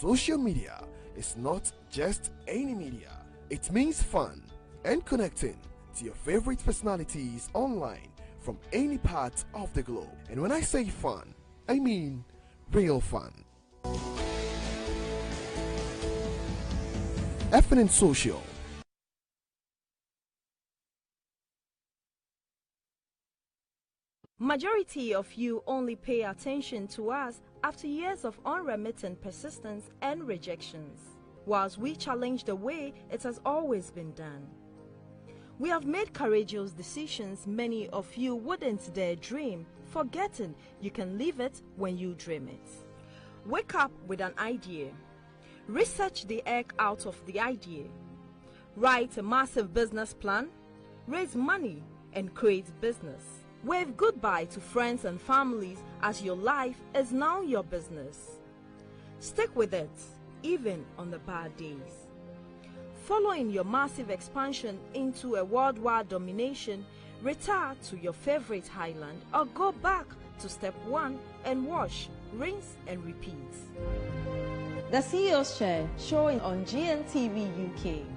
Social media is not just any media. It means fun and connecting to your favorite personalities online from any part of the globe. And when I say fun, I mean real fun. FNN Social. Majority of you only pay attention to us after years of unremittent persistence and rejections, whilst we challenge the way it has always been done. We have made courageous decisions many of you wouldn't dare dream, forgetting you can live it when you dream it. Wake up with an idea. Research the egg out of the idea. Write a massive business plan. Raise money and create business. Wave goodbye to friends and families as your life is now your business. Stick with it, even on the bad days. Following your massive expansion into a worldwide domination, retire to your favorite highland or go back to step one and wash, rinse and repeat. The CEO's Chair, showing on GNTV UK.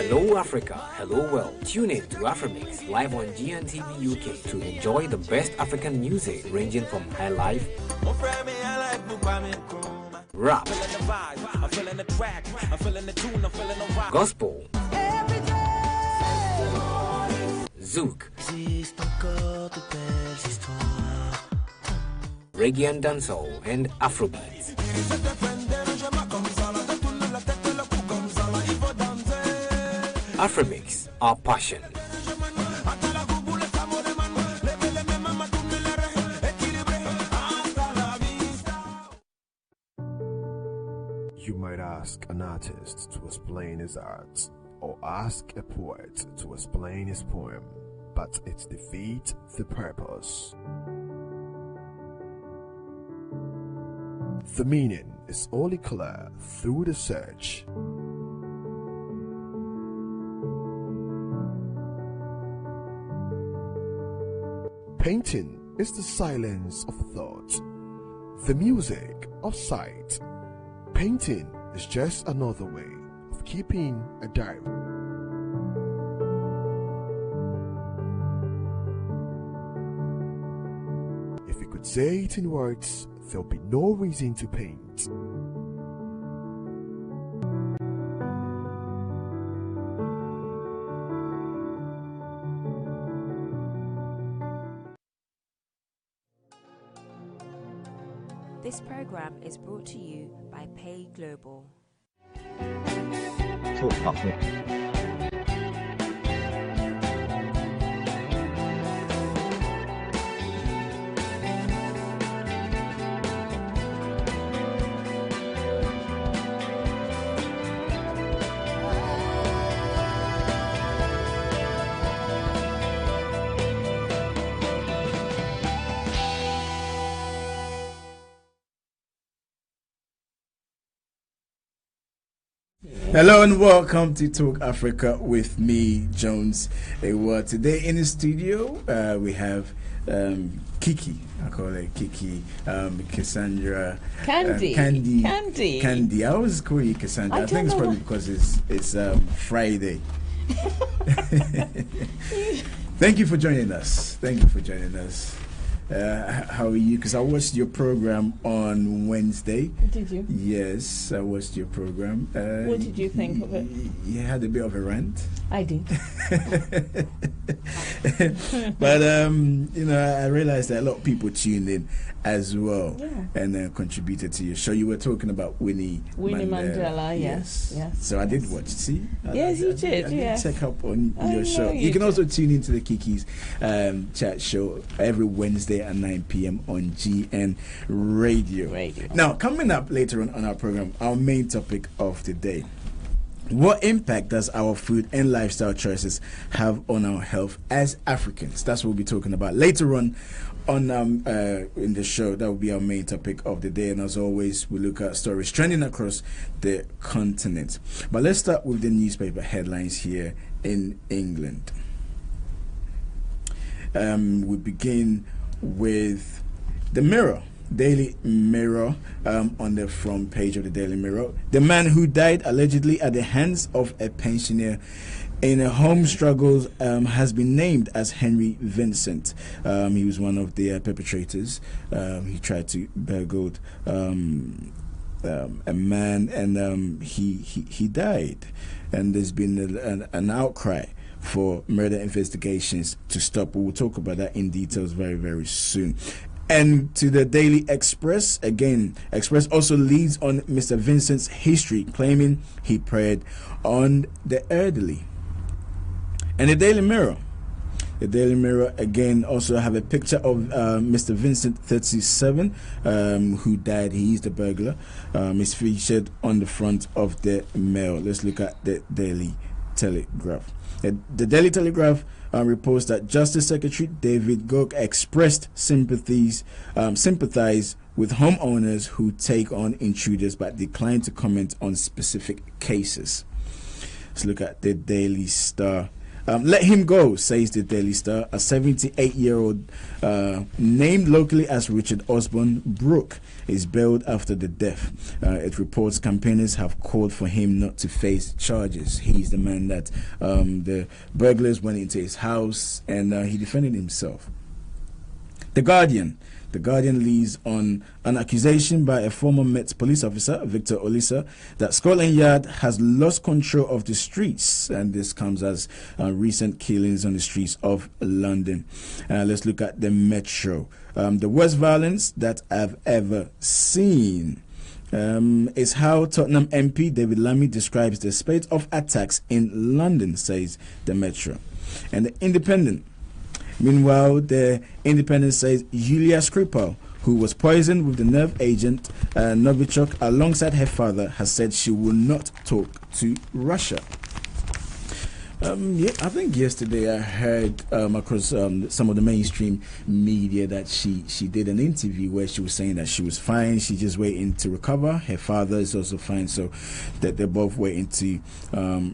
Hello Africa, hello world. Tune in to Afromix live on GNTV UK to enjoy the best African music ranging from high life, rap, gospel, zouk, reggae and dancehall, and Afrobeats. Afromix, our passion. You might ask an artist to explain his art, or ask a poet to explain his poem, but it defeats the purpose. The meaning is only clear through the search. Painting is the silence of thought, the music of sight. Painting is just another way of keeping a diary. If you could say it in words, there'll be no reason to paint. This program is brought to you by Pay Global. Talk Africa. Hello and welcome to Talk Africa with me, Jones. Today in the studio we have Kiki. I call her Kiki. Cassandra. Candy. I always call you Cassandra. I think it's probably because it's Friday. Thank you for joining us. How are you? Because I watched your program on Wednesday. Did you? Yes, I watched your program. What did you think of it? You had a bit of a rant. I did. But I realized that a lot of people tuned in as well, and contributed to your show. You were talking about Winnie Mandela. Yes. So I did watch. See? Yes, you did. I did check up on your show. You can also tune into the Kiki's chat show every Wednesday at 9 p.m. on GN Radio. Now, coming up later on our program, our main topic of the day. What impact does our food and lifestyle choices have on our health as Africans? That's what we'll be talking about later on in the show. That will be our main topic of the day. And as always, we look at stories trending across the continent. But let's start with the newspaper headlines here in England. We begin with the Mirror. Daily Mirror, on the front page of the Daily Mirror. The man who died allegedly at the hands of a pensioner in a home struggles has been named as Henry Vincent. He was one of the perpetrators. He tried to burgle a man, and he died. And there's been an outcry for murder investigations to stop. We'll talk about that in details very, very soon. And to the Daily Express, again, Express also leads on Mr. Vincent's history, claiming he preyed on the elderly. And the Daily Mirror again also have a picture of Mr. Vincent, 37, who died. He's the burglar. Is featured on the front of the Mail. Let's look at the Daily Telegraph. The Daily Telegraph reports that Justice Secretary David Goke expressed sympathize with homeowners who take on intruders but decline to comment on specific cases. Let's look at the Daily Star. Let him go, says the Daily Star. A 78-year-old named locally as Richard Osborne Brooke is bailed after the death. It reports campaigners have called for him not to face charges. He's the man that the burglars went into his house, and he defended himself. The Guardian leads on an accusation by a former Met police officer, Victor Olisa, that Scotland Yard has lost control of the streets, and this comes as recent killings on the streets of London. Let's look at the Metro. The worst violence that I've ever seen is how Tottenham MP David Lammy describes the spate of attacks in London, says the Metro. And the Independent. Meanwhile, the Independent says Julia Skripal, who was poisoned with the nerve agent Novichok alongside her father, has said she will not talk to Russia. I think yesterday I heard across some of the mainstream media that she did an interview where she was saying that she was fine. She's just waiting to recover. Her father is also fine, so that they're both waiting to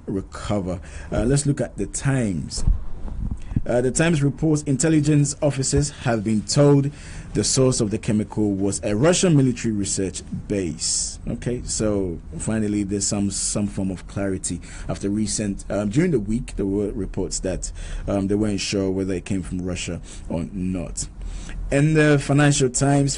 recover. Let's look at the Times. The Times reports intelligence officers have been told the source of the chemical was a Russian military research base. Okay, so finally there's some form of clarity after recent during the week there were reports that they weren't sure whether it came from Russia or not. And the Financial Times,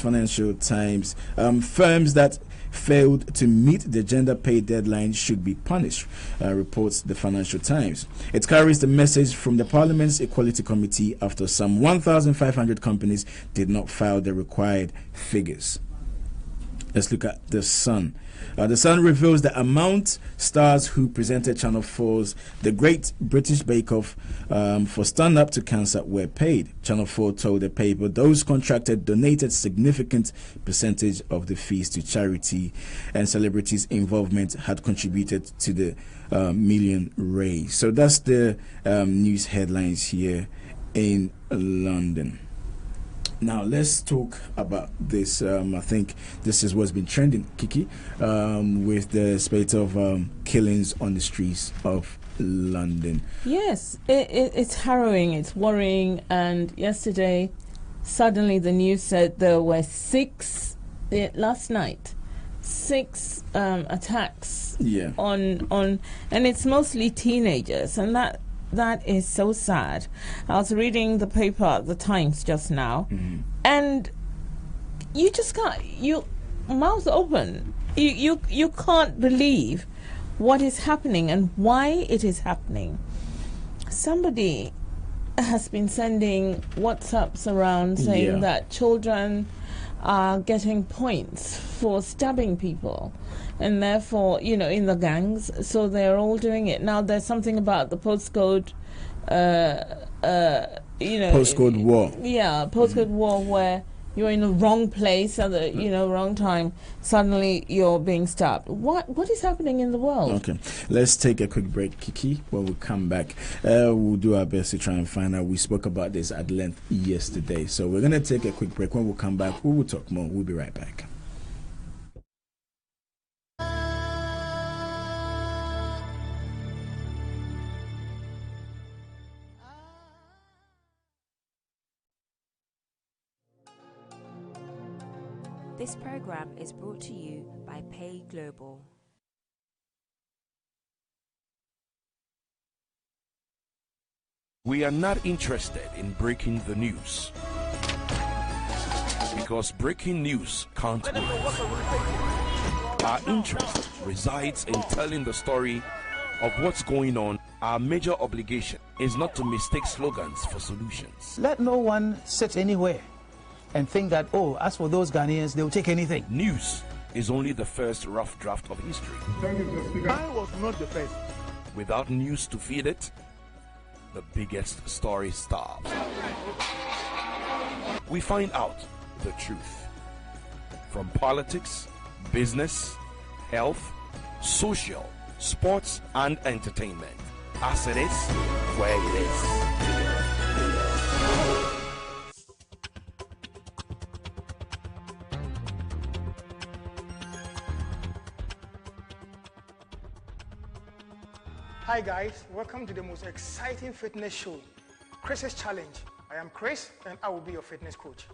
firms that failed to meet the gender pay deadline should be punished, reports the Financial Times. It carries the message from the Parliament's Equality Committee after some 1,500 companies did not file the required figures. Let's look at The Sun. The Sun reveals the amount stars who presented Channel 4's The Great British Bake Off for Stand Up to Cancer were paid. Channel 4 told the paper those contracted donated significant percentage of the fees to charity, and celebrities' involvement had contributed to the million raised. So that's the news headlines here in London. Now let's talk about this. I think this is what's been trending, Kiki, with the spate of killings on the streets of London. Yes, it's harrowing, it's worrying. And yesterday, suddenly the news said there were last night, 6 attacks on, and it's mostly teenagers, and that is so sad. I was reading the paper, The Times, just now, and you just can't, mouth open. You can't believe what is happening and why it is happening. Somebody has been sending WhatsApps around saying that children are getting points for stabbing people, and therefore, in the gangs, so they're all doing it. Now, there's something about the postcode, postcode war. Yeah, postcode war, where you're in the wrong place at the wrong time, suddenly you're being stabbed. What is happening in the world? Okay, let's take a quick break, Kiki. When we come back, we'll do our best to try and find out. We spoke about this at length yesterday, so we're going to take a quick break. When we come back, we will talk more. We'll be right back. This program is brought to you by Pay Global. We are not interested in breaking the news, because breaking news can't win. Our interest resides in telling the story of what's going on. Our major obligation is not to mistake slogans for solutions. Let no one sit anywhere and think that, oh, as for those Ghanaians, they'll take anything. News is only the first rough draft of history. I was not the first. Without news to feed it, the biggest story starves. We find out the truth from politics, business, health, social, sports, and entertainment, as it is where it is. Hi guys, welcome to the most exciting fitness show, Chris's Challenge. I am Chris and I will be your fitness coach.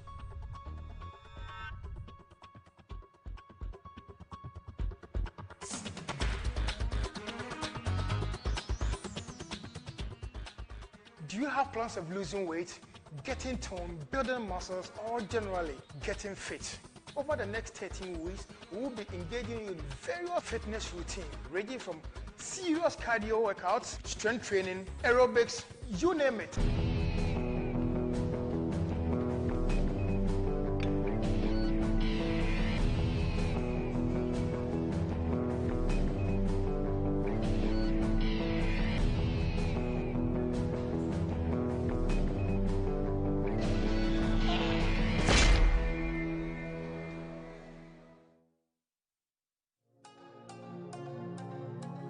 Do you have plans of losing weight, getting toned, building muscles, or generally getting fit? Over the next 13 weeks, we will be engaging you in various fitness routines, ranging from serious cardio workouts, strength training, aerobics, you name it.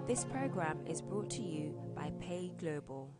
This program is brought to you by Pay Global.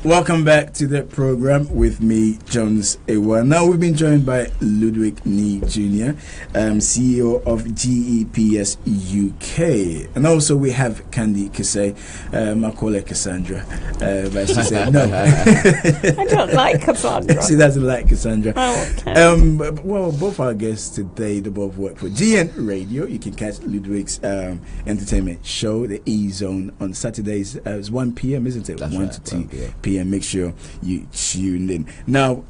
Welcome back to the program with me, Jones Ewa. Now we've been joined by Ludwig Nee Jr., CEO of GEPS UK. And also we have Candy Kisei. I call her Cassandra, but she said no. I don't like Cassandra. She doesn't like Cassandra. Okay. Well, both our guests today, they both work for GN Radio. You can catch Ludwig's entertainment show, the E-Zone, on Saturdays. It's 1 p.m., isn't it? That's 1 right, to 2 1 p.m. Make sure you tune in. Now,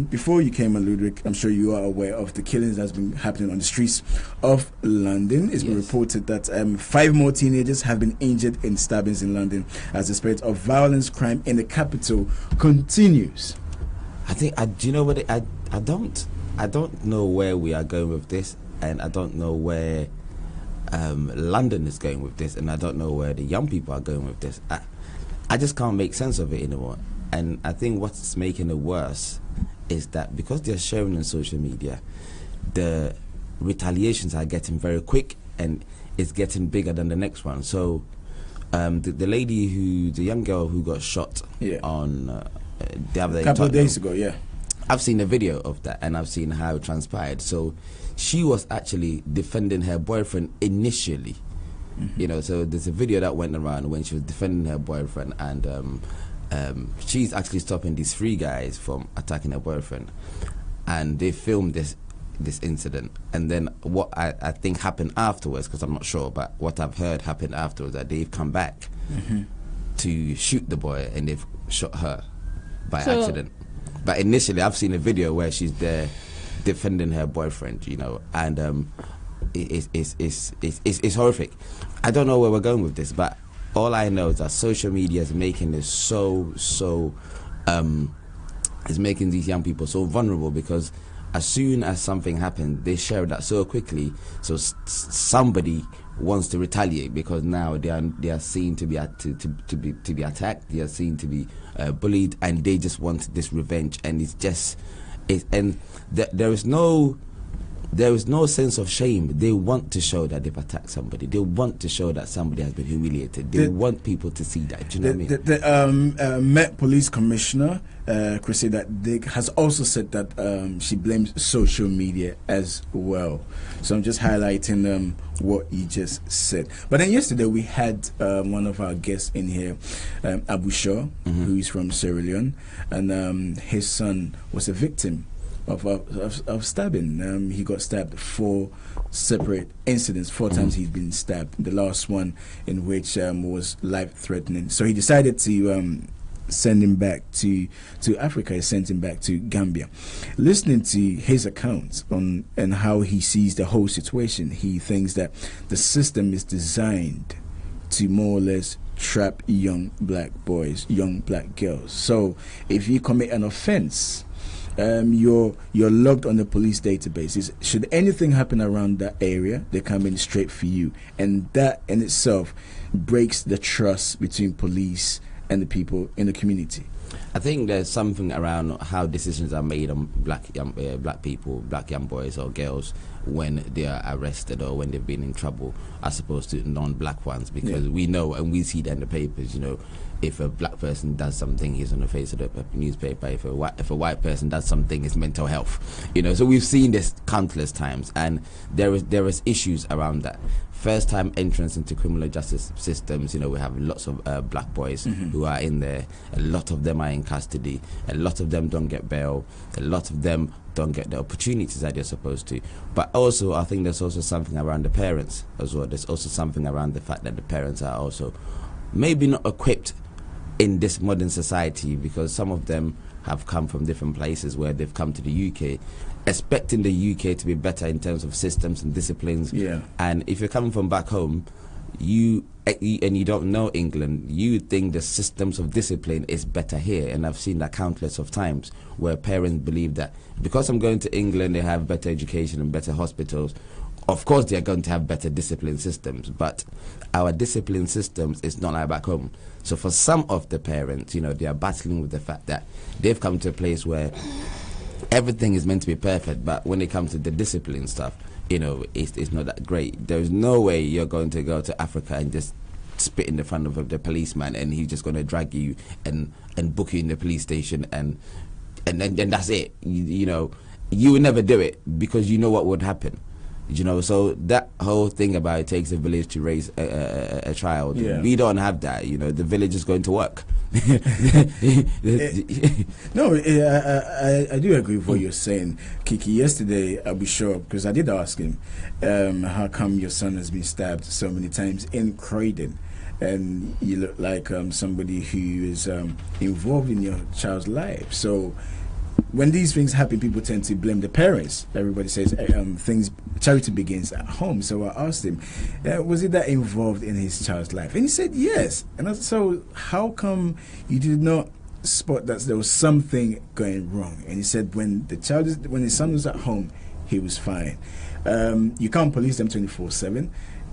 before you came on, Ludwig, I'm sure you are aware of the killings that's been happening on the streets of London. It's been reported that 5 more teenagers have been injured in stabbings in London as the spread of violence crime in the capital continues. I think do you know what? I don't know where we are going with this, and I don't know where London is going with this, and I don't know where the young people are going with this. I just can't make sense of it anymore. And I think what's making it worse is that because they're sharing on social media, the retaliations are getting very quick and it's getting bigger than the next one. So the lady the young girl who got shot on the other day, a couple of days ago, I've seen a video of that and I've seen how it transpired. So she was actually defending her boyfriend initially. Mm-hmm. You know, so there's a video that went around when she was defending her boyfriend, and she's actually stopping these 3 guys from attacking her boyfriend, and they filmed this incident. And then what I think happened afterwards, because I'm not sure, but what I've heard happened afterwards, that they've come back to shoot the boy and they've shot her by accident. But initially, I've seen a video where she's there defending her boyfriend, you know, and it's horrific. I don't know where we're going with this, but all I know is that social media is making this is making these young people so vulnerable, because as soon as something happens, they share that so quickly. So somebody wants to retaliate because now they are seen to be attacked. They are seen to be bullied, and they just want this revenge. And there is no sense of shame. They want to show that they've attacked somebody. They want to show that somebody has been humiliated. They want people to see that. Do you know what I mean? The Met Police Commissioner, Cressida Dick, has also said that she blames social media as well. So I'm just highlighting what you just said. But then yesterday we had one of our guests in here, Abu Shaw, who is from Sierra Leone, and his son was a victim of stabbing. He got stabbed 4 separate incidents. 4 times he's been stabbed. The last one in which was life-threatening. So he decided to send him back to Africa. He sent him back to Gambia. Listening to his account on and how he sees the whole situation, he thinks that the system is designed to more or less trap young black boys, young black girls. So if you commit an offense, you're logged on the police databases. Should anything happen around that area, they come in straight for you, and that in itself breaks the trust between police and the people in the community. I think there's something around how decisions are made on black people, black young boys or girls when they are arrested or when they've been in trouble, as opposed to non-black ones, because we know and we see that in the papers. You know, if a black person does something, he's on the face of the newspaper. If a white person does something, it's mental health. You know, so we've seen this countless times, and there is issues around that. First time entrance into criminal justice systems, you know, we have lots of black boys who are in there. A lot of them are in custody. A lot of them don't get bail. A lot of them don't get the opportunities that they're supposed to. But also, I think there's also something around the parents as well. There's also something around the fact that the parents are also maybe not equipped in this modern society, because some of them have come from different places where they've come to the UK expecting the UK to be better in terms of systems and disciplines. Yeah. And if you're coming from back home, you don't know England, you think the systems of discipline is better here. And I've seen that countless of times where parents believe that because I'm going to England, they have better education and better hospitals. Of course, they're going to have better discipline systems, but our discipline systems is not like back home. So for some of the parents, you know, they are battling with the fact that they've come to a place where everything is meant to be perfect, but when it comes to the discipline stuff, you know, it's not that great. There's no way you're going to go to Africa and just spit in the front of the policeman and he's just going to drag you and book you in the police station and then that's it. You know, you would never do it because you know what would happen. You know, so that whole thing about it takes a village to raise a child. Yeah. We don't have that. You know, the village is going to work. No, I do agree with what you're saying, Kiki. Yesterday, I'll be sure, because I did ask him, how come your son has been stabbed so many times in Croydon? And you look like somebody who is involved in your child's life. So when these things happen, people tend to blame the parents. Everybody says charity begins at home. So I asked him, was it that involved in his child's life? And he said yes. And I said, so how come you did not spot that there was something going wrong? And he said when his son was at home, he was fine. You can't police them 24/7.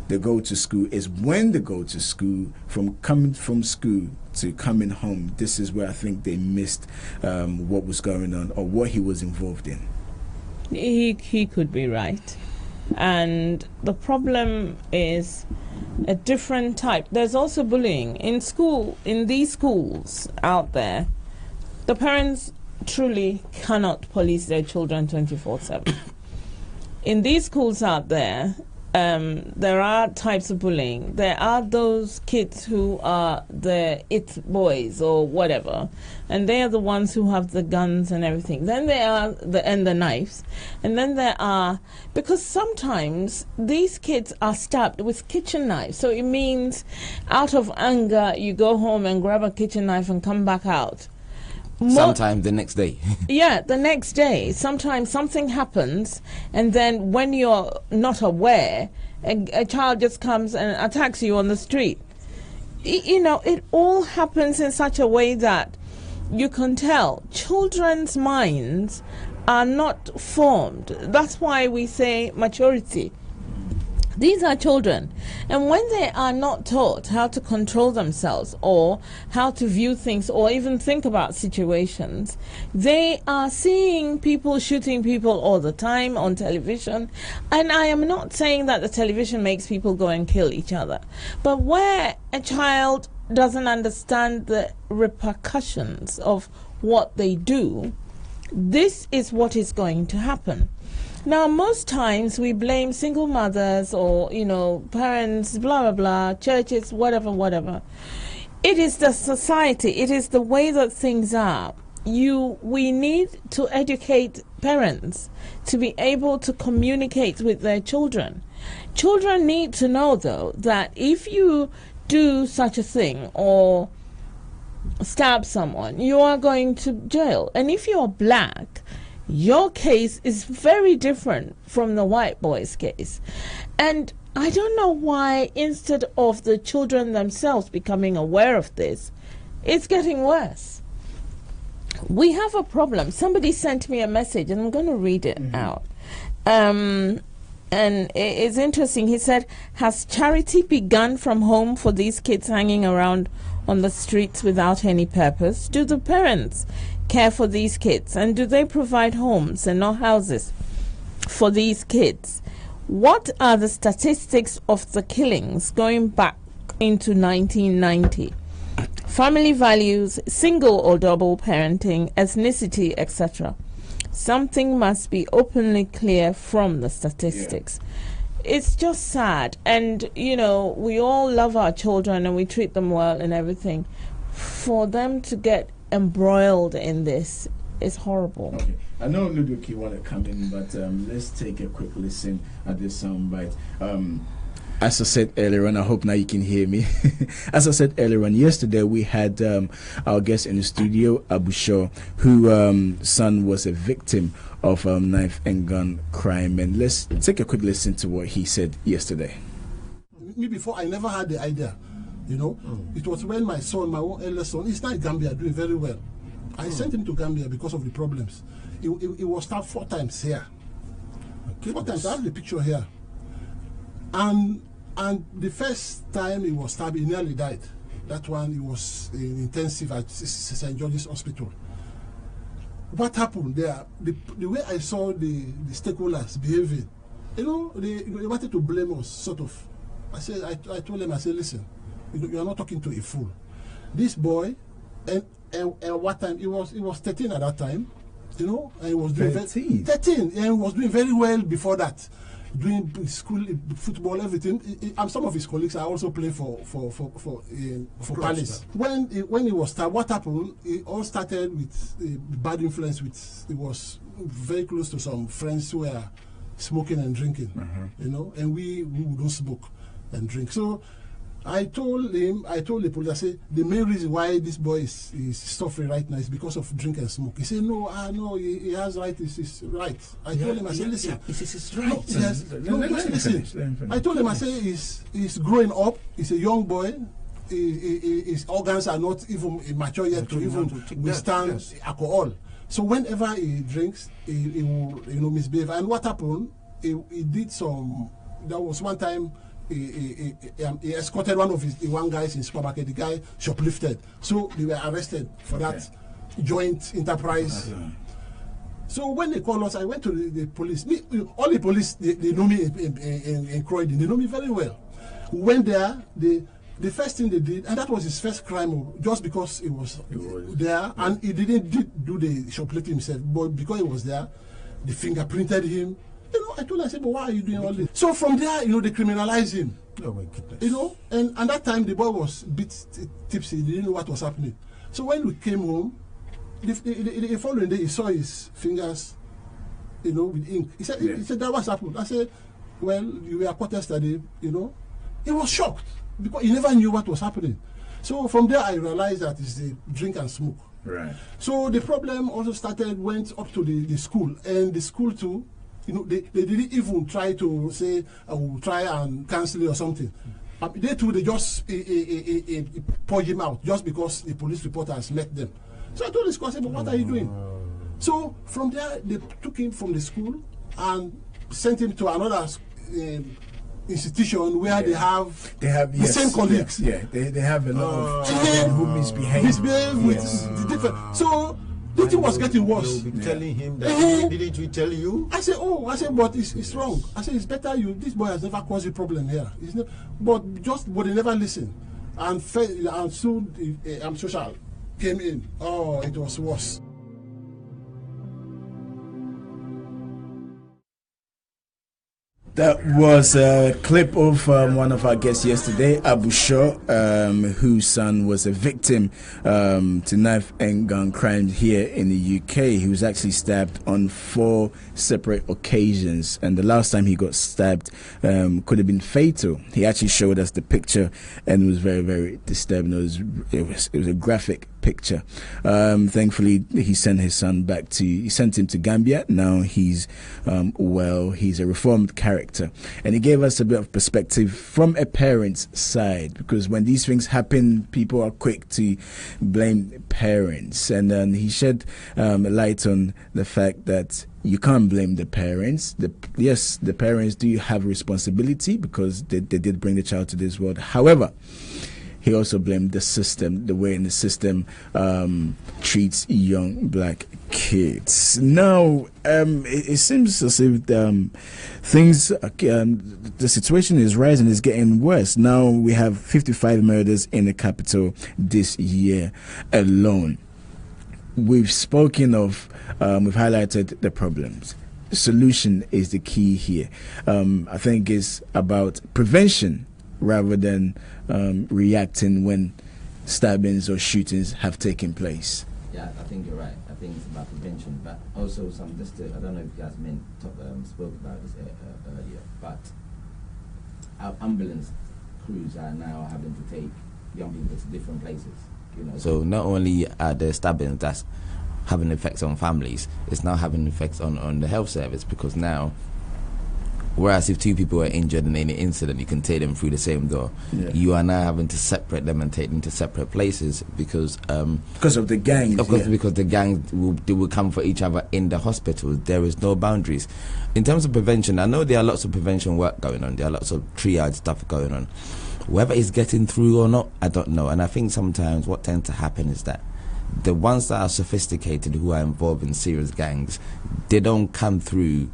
They go to school. Is when they go to school, from coming from school to coming home, this is where I think they missed what was going on or what he was involved in. He could be right. And the problem is a different type. There's also bullying. In school, in these schools out there, the parents truly cannot police their children 24/7. In these schools out there, there are types of bullying. There are those kids who are the it boys or whatever, and they are the ones who have the guns and everything. Then there are the knives, and then there are, because sometimes these kids are stabbed with kitchen knives. So it means out of anger, you go home and grab a kitchen knife and come back out. Sometimes the next day. Yeah, the next day. Sometimes something happens, and then when you're not aware, a child just comes and attacks you on the street. You know, it all happens in such a way that you can tell children's minds are not formed. That's why we say maturity. These are children, and when they are not taught how to control themselves or how to view things or even think about situations, they are seeing people shooting people all the time on television. And I am not saying that the television makes people go and kill each other, but where a child doesn't understand the repercussions of what they do, this is what is going to happen. Now, most times we blame single mothers or, parents, blah, blah, blah, churches, whatever. It is the society. It is the way that things are. We need to educate parents to be able to communicate with their children. Children need to know, though, that if you do such a thing or stab someone, you are going to jail. And if you're black, your case is very different from the white boy's case. And I don't know why, instead of the children themselves becoming aware of this, it's getting worse. We have a problem. Somebody sent me a message, and I'm going to read it out. And it's interesting. He said, has charity begun from home for these kids hanging around on the streets without any purpose? Do the parents care for these kids, and do they provide homes and not houses for these kids? What are the statistics of the killings going back into 1990? Family values, single or double parenting, ethnicity, etc. Something must be openly clear from the statistics. It's just sad, and we all love our children and we treat them well and everything. For them to get embroiled in this is horrible. Okay, I know Luduki want to come in, but let's take a quick listen at this soundbite. As I said earlier on, I hope now you can hear me. As I said earlier on, yesterday we had our guest in the studio, Abu Shaw, whose son was a victim of knife and gun crime. And let's take a quick listen to what he said yesterday. Me before, I never had the idea. It was when my son, my own eldest son, he's now in Gambia doing very well. I sent him to Gambia because of the problems. He was stabbed 4 times here. 4 times. I have the picture here. And the first time he was stabbed, he nearly died. That one, he was in intensive at St. George's Hospital. What happened there? The way I saw the stakeholders behaving, they wanted to blame us, sort of. I told them, listen, you are not talking to a fool. This boy, and what time? He was 13 at that time, and he was doing 13, and he was doing very well before that, doing school football, everything. And some of his colleagues are also playing for Palace. When he was stabbed, what happened? It all started with bad influence. He was very close to some friends who were smoking and drinking, and we don't smoke and drink. So I told the police, I said, the main reason why this boy is suffering right now is because of drink and smoke. He said, no, he has right, this is right. I told him, I said, listen. This is right. Listen. I told him, I said, he's growing up, he's a young boy, his organs are not even mature yet to even withstand alcohol. So whenever he drinks, he will misbehave. And what happened, he did some, there was one time, he escorted one of the guys in supermarket. The guy shoplifted, so they were arrested for that joint enterprise. So when they called us, I went to the police. All the police, they know me in Croydon. They know me very well. We went there. The first thing they did, and that was his first crime, just because he was there, and he didn't do the shoplifting himself, but because he was there, they fingerprinted him. I told him, I said, but why are you doing all this? So from there, they criminalized him. Oh my goodness. And that time the boy was a bit tipsy. He didn't know what was happening. So when we came home, the following day, he saw his fingers, with ink. He said, that was happened. I said, well, you were caught yesterday, He was shocked because he never knew what was happening. So from there, I realized that it's the drink and smoke. Right. So the problem also went up to the school, and the school too. They didn't even try to say, I will try and cancel it or something. They just purge him out just because the police reporter has met them. So I told this guy, but what are you doing? So from there, they took him from the school and sent him to another institution where they have the same colleagues. Yeah, they have a lot of children who misbehave. With the different. So the thing was getting worse. You'll be telling him that didn't we tell you? I said, but it's wrong. I said, it's better this boy has never caused a problem here. But they never listen. And soon social came in. Oh, it was worse. That was a clip of one of our guests yesterday, Abu Shaw, whose son was a victim to knife and gun crimes here in the UK. He was actually stabbed on 4 separate occasions, and the last time he got stabbed could have been fatal. He actually showed us the picture, and it was very, very disturbing. It was a graphic picture. Thankfully, he sent his son he sent him to Gambia. Now he's well. He's a reformed character, and he gave us a bit of perspective from a parent's side, because when these things happen, people are quick to blame parents, and then he shed a light on the fact that you can't blame the parents. Yes, the parents do have responsibility because they did bring the child to this world. However, he also blamed the system, the way the system treats young black kids. Now, it seems as if things, the situation is rising, is getting worse. Now we have 55 murders in the capital this year alone. We've spoken of, we've highlighted the problems. Solution is the key here. I think it's about prevention rather than reacting when stabbings or shootings have taken place. Yeah, I think you're right. I think it's about prevention, but also I don't know if you guys spoke about this earlier, but our ambulance crews are now having to take young people to different places. So not only are there stabbings that's having effects on families, it's now having effects on the health service, because now, whereas if 2 people are injured in any incident, you can take them through the same door. Yeah. You are now having to separate them and take them to separate places because of the gangs. Of course, because the gangs will come for each other in the hospitals. There is no boundaries. In terms of prevention, I know there are lots of prevention work going on. There are lots of triage stuff going on. Whether it's getting through or not, I don't know. And I think sometimes what tends to happen is that the ones that are sophisticated, who are involved in serious gangs, they don't come through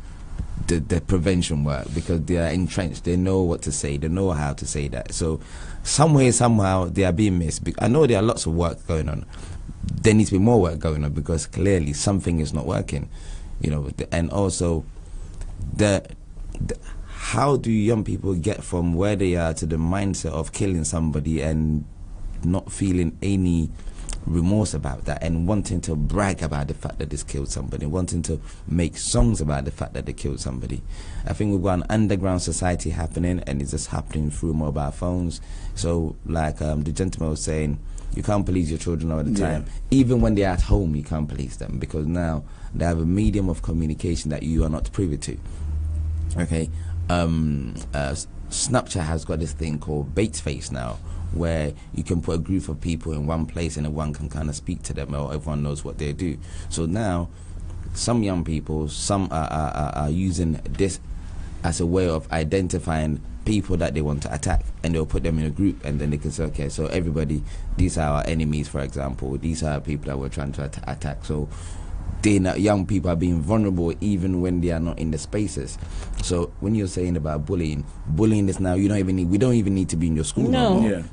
the prevention work because they are entrenched. They know what to say. They know how to say that. So somehow they are being missed. I know there are lots of work going on. There needs to be more work going on because clearly something is not working. And also how do young people get from where they are to the mindset of killing somebody and not feeling any remorse about that, and wanting to brag about the fact that they killed somebody, wanting to make songs about the fact that they killed somebody? I think we've got an underground society happening, and it's just happening through mobile phones. So like the gentleman was saying, you can't police your children all the time. Even when they're at home, you can't police them, because now they have a medium of communication that you are not privy to. Okay, Snapchat has got this thing called bait face now, where you can put a group of people in one place and everyone can kind of speak to them, or everyone knows what they do. So now some young people, some are using this as a way of identifying people that they want to attack, and they'll put them in a group, and then they can say, okay, so everybody, these are our enemies, for example, these are people that we're trying to attack. So young people are being vulnerable even when they are not in the spaces. So when you're saying about bullying is now, we don't even need to be in your school no more.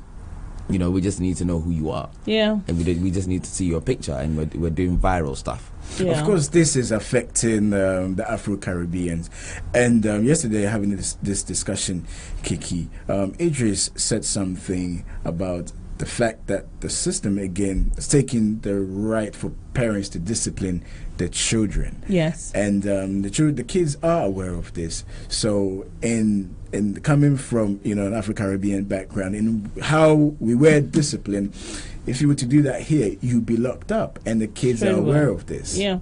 We just need to know who you are. Yeah. And we just need to see your picture, and we're doing viral stuff. Yeah. Of course, this is affecting the Afro Caribbeans. And yesterday, having this discussion, Kiki, Idris said something about the fact that the system again is taking the right for parents to discipline their children. Yes. And the kids are aware of this. So in coming from an Afro Caribbean background, in how we were disciplined, if you were to do that here, you'd be locked up, and the kids are aware of this. Yeah.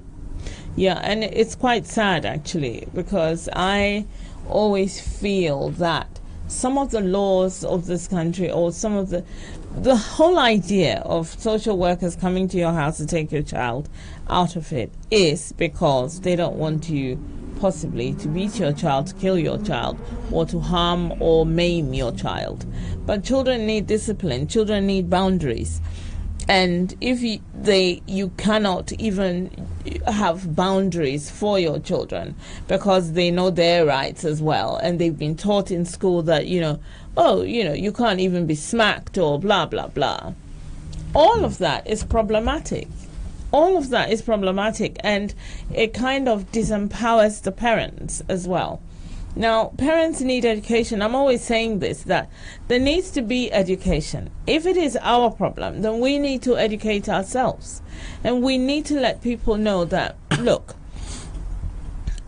Yeah, and it's quite sad actually, because I always feel that some of the laws of this country, or some of the whole idea of social workers coming to your house to take your child out of it is because they don't want you possibly to beat your child, to kill your child, or to harm or maim your child. But children need discipline, children need boundaries. And if you cannot even have boundaries for your children because they know their rights as well, and they've been taught in school that, you can't even be smacked or blah, blah, blah. All of that is problematic. All of that is problematic, and it kind of disempowers the parents as well. Now, parents need education. I'm always saying this, that there needs to be education. If it is our problem, then we need to educate ourselves. And we need to let people know that, look,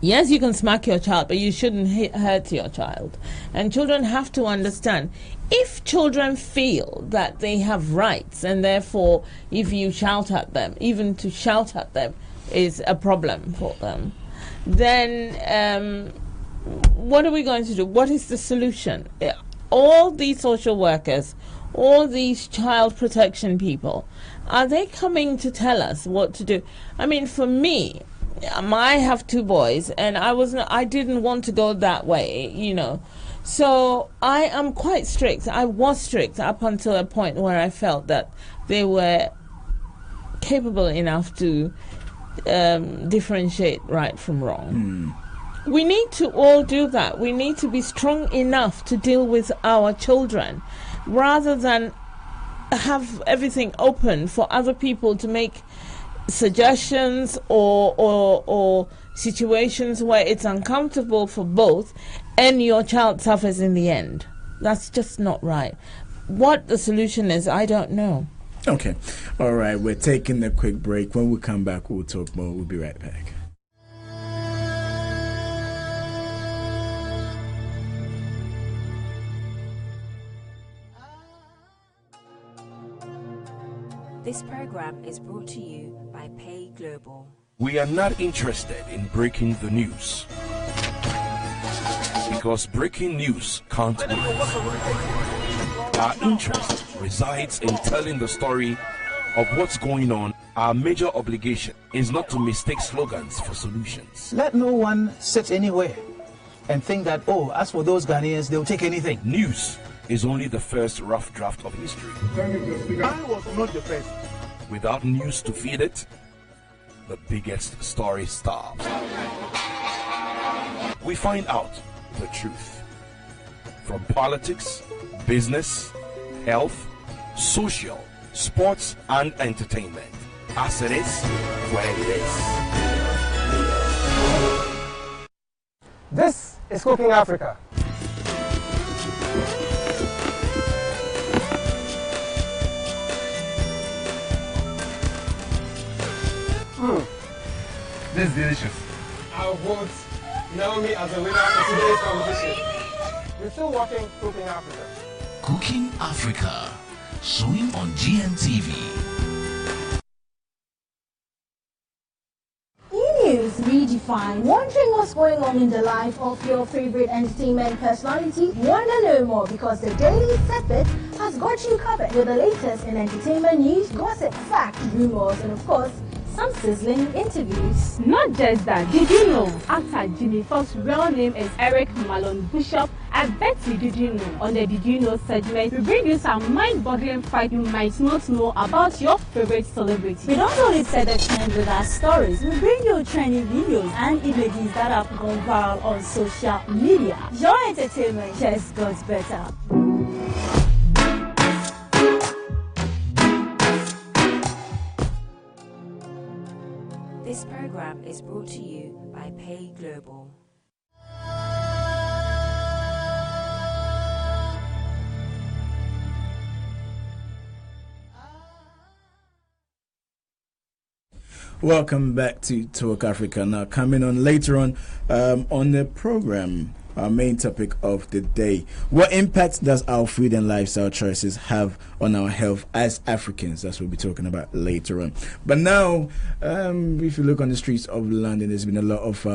yes, you can smack your child, but you shouldn't hurt your child. And children have to understand, if children feel that they have rights, and therefore if you shout at them, even to shout at them is a problem for them, then what are we going to do? What is the solution? All these social workers, all these child protection people, are they coming to tell us what to do? I mean, for me, I have 2 boys, and I didn't want to go that way, So I am quite strict. I was strict up until a point where I felt that they were capable enough to differentiate right from wrong. We need to all do that. We need to be strong enough to deal with our children rather than have everything open for other people to make suggestions or situations where it's uncomfortable for both and your child suffers in the end. That's just not right. What the solution is, I don't know. Okay. All right. We're taking a quick break. When we come back, we'll talk more. We'll be right back. This program is brought to you by Pay Global. We are not interested in breaking the news, because breaking news can't win. Our interest resides in telling the story of what's going on. Our major obligation is not to mistake slogans for solutions. Let no one sit anywhere and think that, as for those Ghanaians, they'll take anything. News is only the first rough draft of history. I was not the first. Without news to feed it, the biggest story starves. We find out the truth from politics, business, health, social, sports, and entertainment, as it is where it is. This is Cooking Africa. This is delicious. I vote Naomi as a winner in today's competition. We're still watching Cooking Africa. Cooking Africa, showing on GNTV. E-News Redefined. Wondering what's going on in the life of your favorite entertainment personality? Want to know more because the Daily Snippet has got you covered with the latest in entertainment news, gossip, facts, rumors, and of course, some sizzling interviews. Not just that, did you know actor Jimmy Foxx's real name is Eric Malone Bishop? I bet you didn't know. On the Did You Know segment, we bring you some mind-boggling facts you might not know about your favorite celebrity. We don't only set the trend with our stories, we bring you trending videos and images that have gone viral on social media. Your entertainment just got better. This program is brought to you by Pay Global. Welcome back to Talk Africa. Now, coming on later on the program, our main topic of the day: what impact does our food and lifestyle choices have on our health as Africans. That's what we'll be talking about later on. But now, if you look on the streets of London, there's been a lot of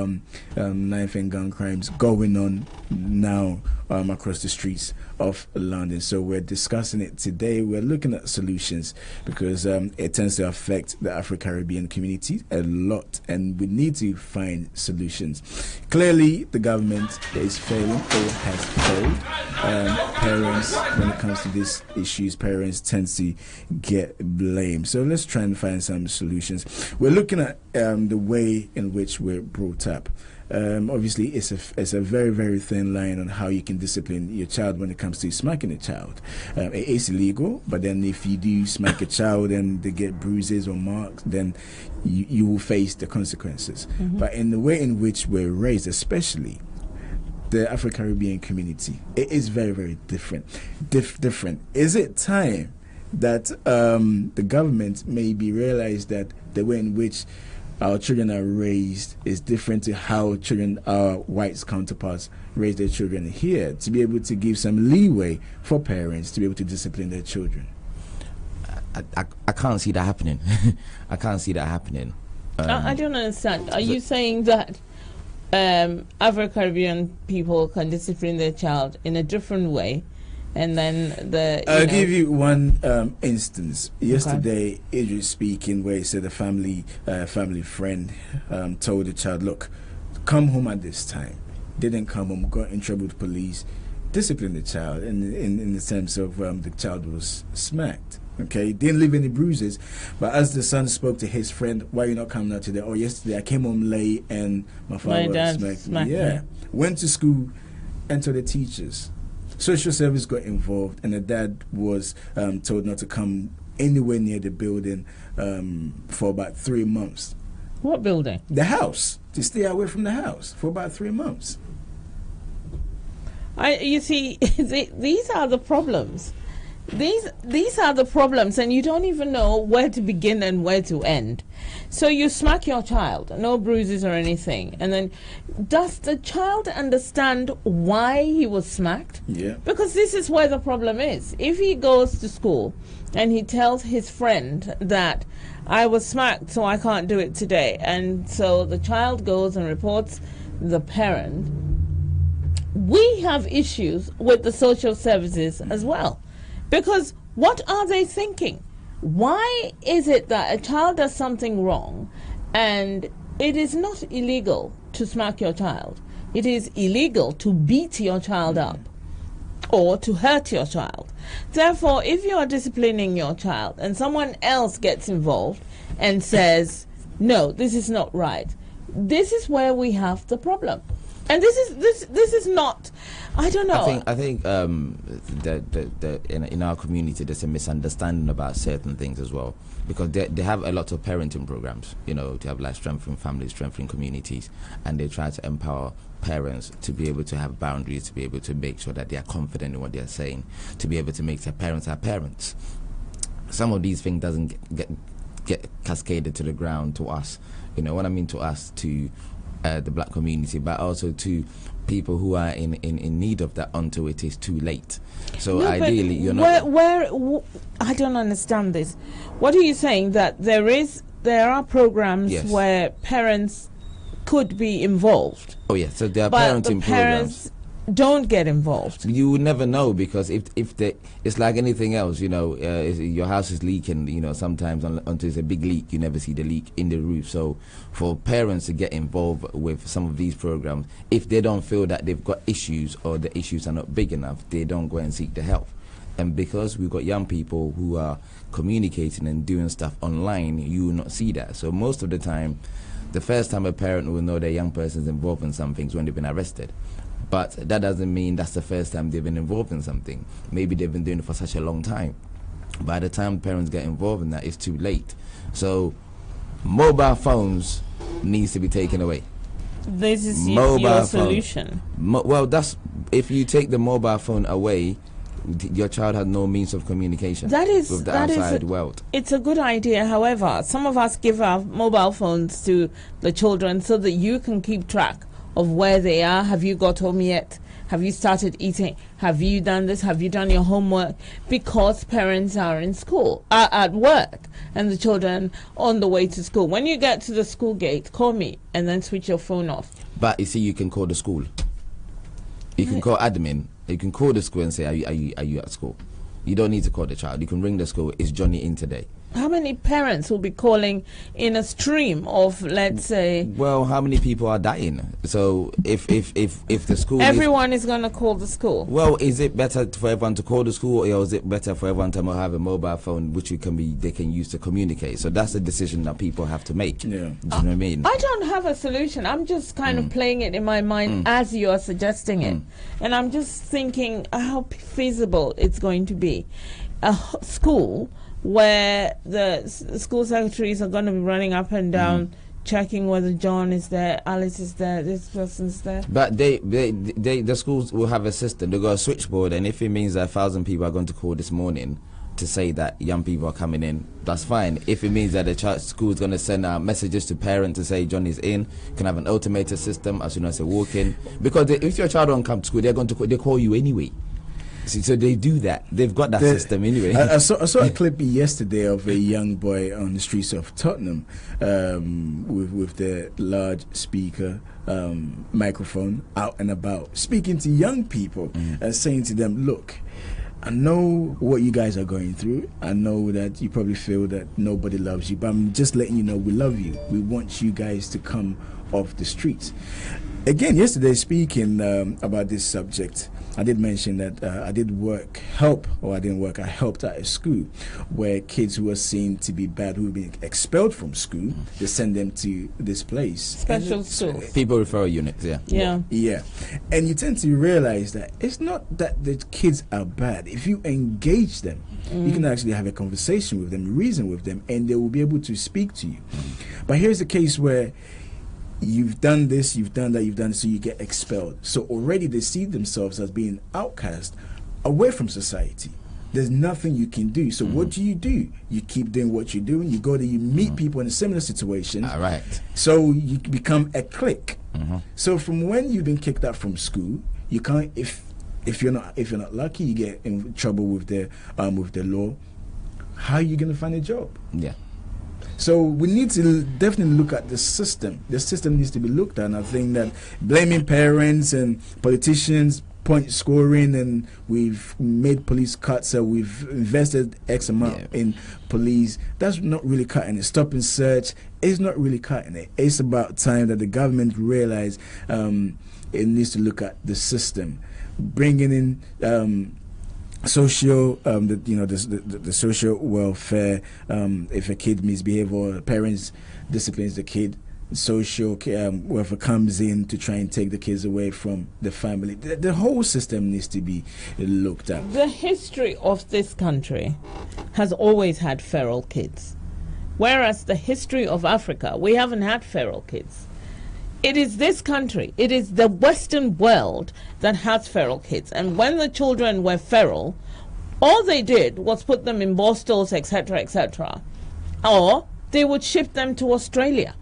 knife and gun crimes going on now across the streets of London. So we're discussing it today. We're looking at solutions because it tends to affect the Afro Caribbean community a lot, and we need to find solutions. Clearly, the government is failing or has failed. Parents, when it comes to these issues, parents tend to get blamed. So let's try and find some solutions. We're looking at the way in which we're brought up. Obviously, it's a very, very thin line on how you can discipline your child when it comes to smacking a child. It is illegal, but then if you do smack a child and they get bruises or marks, then you will face the consequences. Mm-hmm. But in the way in which we're raised, especially the Afro Caribbean community, it is very, very different. Different. Is it time that the government maybe realize that the way in which our children are raised is different to how our white counterparts raise their children here, to be able to give some leeway for parents to be able to discipline their children? I can't see that happening. I can't see that happening. I don't understand. Are you saying that Afro Caribbean people can discipline their child in a different way? And then I'll give you one instance. Yesterday, Idris speaking, where he said a family friend told the child, "Look, come home at this time." Didn't come home, got in trouble with police, disciplined the child in the sense of the child was smacked. Okay, didn't leave any bruises, but as the son spoke to his friend, "Why you not coming out today?" "Oh, yesterday I came home late and my father smacked me." Yeah, went to school and told the teachers. Social service got involved, and the dad was told not to come anywhere near the building for about 3 months. What building? The house. To stay away from the house for about 3 months. You see, these are the problems. These are the problems, and you don't even know where to begin and where to end. So you smack your child, no bruises or anything, and then does the child understand why he was smacked? Yeah. Because this is where the problem is. If he goes to school and he tells his friend that I was smacked, so I can't do it today, and so the child goes and reports the parent, we have issues with the social services as well. Because what are they thinking? Why is it that a child does something wrong and it is not illegal to smack your child? It is illegal to beat your child up or to hurt your child. Therefore, if you are disciplining your child and someone else gets involved and says, no, this is not right, this is where we have the problem. And this is not, I don't know. I think that in our community there's a misunderstanding about certain things as well, because they have a lot of parenting programs, to have like strengthening families, strengthening communities, and they try to empower parents to be able to have boundaries, to be able to make sure that they are confident in what they are saying, to be able to make their parents our parents. Some of these things doesn't get cascaded to the ground to us. What I mean to us, to the black community, but also to people who are in need of that until it is too late. So ideally, you're not. I don't understand this. What are you saying? That there are programs where parents could be involved? Oh yeah, so there are parenting parenting programs. Don't get involved. You would never know, because if it's like anything else, your house is leaking, sometimes until it's a big leak, you never see the leak in the roof. So for parents to get involved with some of these programs, if they don't feel that they've got issues or the issues are not big enough, they don't go and seek the help. And because we've got young people who are communicating and doing stuff online, you will not see that. So most of the time, the first time a parent will know their young person is involved in some things when they've been arrested. But that doesn't mean that's the first time they've been involved in something. Maybe they've been doing it for such a long time. By the time parents get involved in that, it's too late. So mobile phones needs to be taken away. This is your solution. Well, that's if you take the mobile phone away, your child has no means of communication with the outside world. It's a good idea. However, some of us give our mobile phones to the children so that you can keep track of where they are. Have you got home yet? Have you started eating? Have you done this? Have you done your homework? Because parents are in school, are at work, and the children on the way to school. When you get to the school gate, call me and then switch your phone off. But you see, you can call the school. You can call admin. You can call the school and say, are you at school? You don't need to call the child. You can ring the school. Is Johnny in today? How many parents will be calling in a stream of, let's say... Well, how many people are dying? So if the school... Everyone is going to call the school. Well, is it better for everyone to call the school, or is it better for everyone to have a mobile phone which they can use to communicate? So that's a decision that people have to make. Yeah. Do you know what I mean? I don't have a solution. I'm just kind of playing it in my mind as you are suggesting it. And I'm just thinking how feasible it's going to be. A school where the school secretaries are going to be running up and down, checking whether John is there, Alice is there, this person's there. But the schools will have a system. They've got a switchboard, and if it means that 1,000 people are going to call this morning to say that young people are coming in, that's fine. If it means that the school is going to send messages to parents to say John is in, you can have an automated system as soon as they walk in. Because if your child don't come to school, they call you anyway. So they do that. They've got that system anyway. I saw a clip yesterday of a young boy on the streets of Tottenham with the large speaker microphone out and about, speaking to young people and saying to them, look, I know what you guys are going through. I know that you probably feel that nobody loves you, but I'm just letting you know we love you. We want you guys to come off the streets. Again, yesterday speaking about this subject, I did mention that I helped at a school where kids who were seen to be bad, who were being expelled from school, they send them to this place. Special school. People referral units, yeah. Yeah. And you tend to realize that it's not that the kids are bad. If you engage them, you can actually have a conversation with them, reason with them, and they will be able to speak to you. But here's the case where you've done this, you've done that, you've done this, so you get expelled. So already they see themselves as being outcast, away from society. There's nothing you can do. So what do? You keep doing what you're doing. You go there, you meet people in a similar situation. All right. So you become a clique. So from when you've been kicked out from school, you can't. If you're not lucky, you get in trouble with the law. How are you going to find a job? Yeah. So we need to definitely look at the system. The system needs to be looked at. And I think that blaming parents and politicians, point scoring, and we've made police cuts, so we've invested X amount in police, that's not really cutting it. Stop and search is not really cutting it. It's about time that the government realize it needs to look at the system, bringing in social, the social welfare. If a kid misbehaves or parents disciplines the kid, social welfare comes in to try and take the kids away from the family. The whole system needs to be looked at. The history of this country has always had feral kids, whereas the history of Africa, we haven't had feral kids. It is this country, it is the Western world that has feral kids. And when the children were feral, all they did was put them in bostels, etc., etc. Or they would ship them to Australia.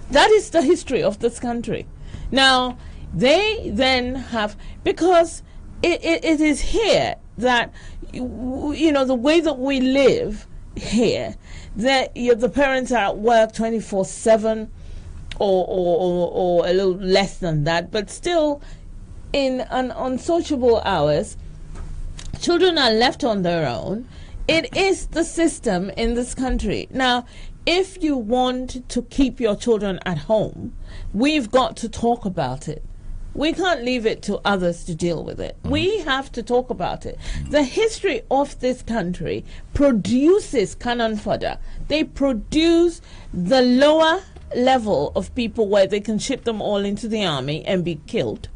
That is the history of this country. Now, they then have, because it is here that, the way that we live here, that the parents are at work 24/7, or a little less than that, but still in unsociable hours, children are left on their own. It is the system in this country. Now, if you want to keep your children at home, we've got to talk about it. We can't leave it to others to deal with it. We have to talk about it. The history of this country produces cannon fodder. They produce the lower level of people where they can ship them all into the army and be killed.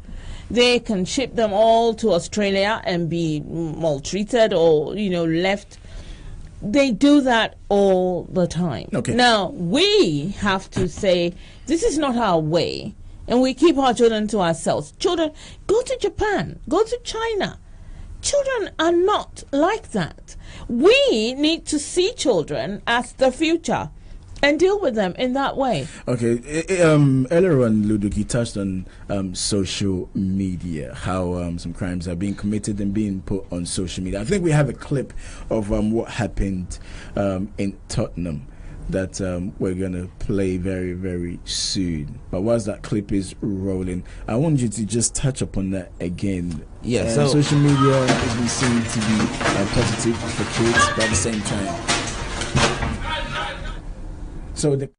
They can ship them all to Australia and be maltreated or, left. They do that all the time. Okay. Now, we have to say, this is not our way, and we keep our children to ourselves. Children, go to Japan, go to China. Children are not like that. We need to see children as the future. and deal with them in that way. Okay, earlier on, Luduki touched on social media, how some crimes are being committed and being put on social media. I think we have a clip of what happened in Tottenham that we're going to play very, very soon. But whilst that clip is rolling, I want you to just touch upon that again. Yeah, so social media has been seen to be positive for kids, but at the same time. So the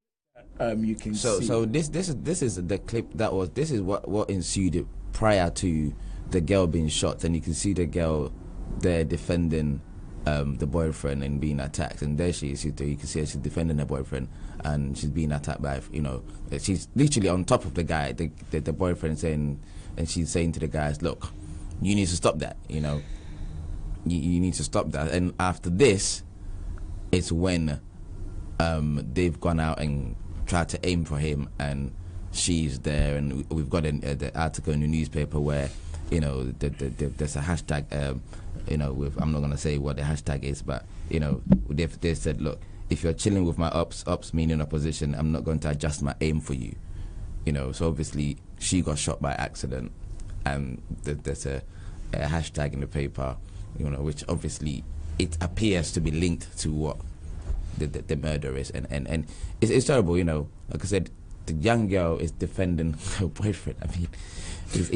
you can see. So this is the clip that was. This is what ensued prior to the girl being shot, and you can see the girl there defending the boyfriend and being attacked, and there she is. You can see her, she's defending her boyfriend, and she's being attacked by, she's literally on top of the guy, the boyfriend, saying, and she's saying to the guys, look, you need to stop that, you need to stop that. And after this, it's when they've gone out and tried to aim for him, and she's there, and we've got the article in the newspaper where there's a hashtag, I'm not going to say what the hashtag is, but they said, look, if you're chilling with my ops meaning opposition, I'm not going to adjust my aim for you. So obviously she got shot by accident, and there's a hashtag in the paper, which obviously it appears to be linked to what the murder is, and it's terrible. Like I said, the young girl is defending her boyfriend. I mean,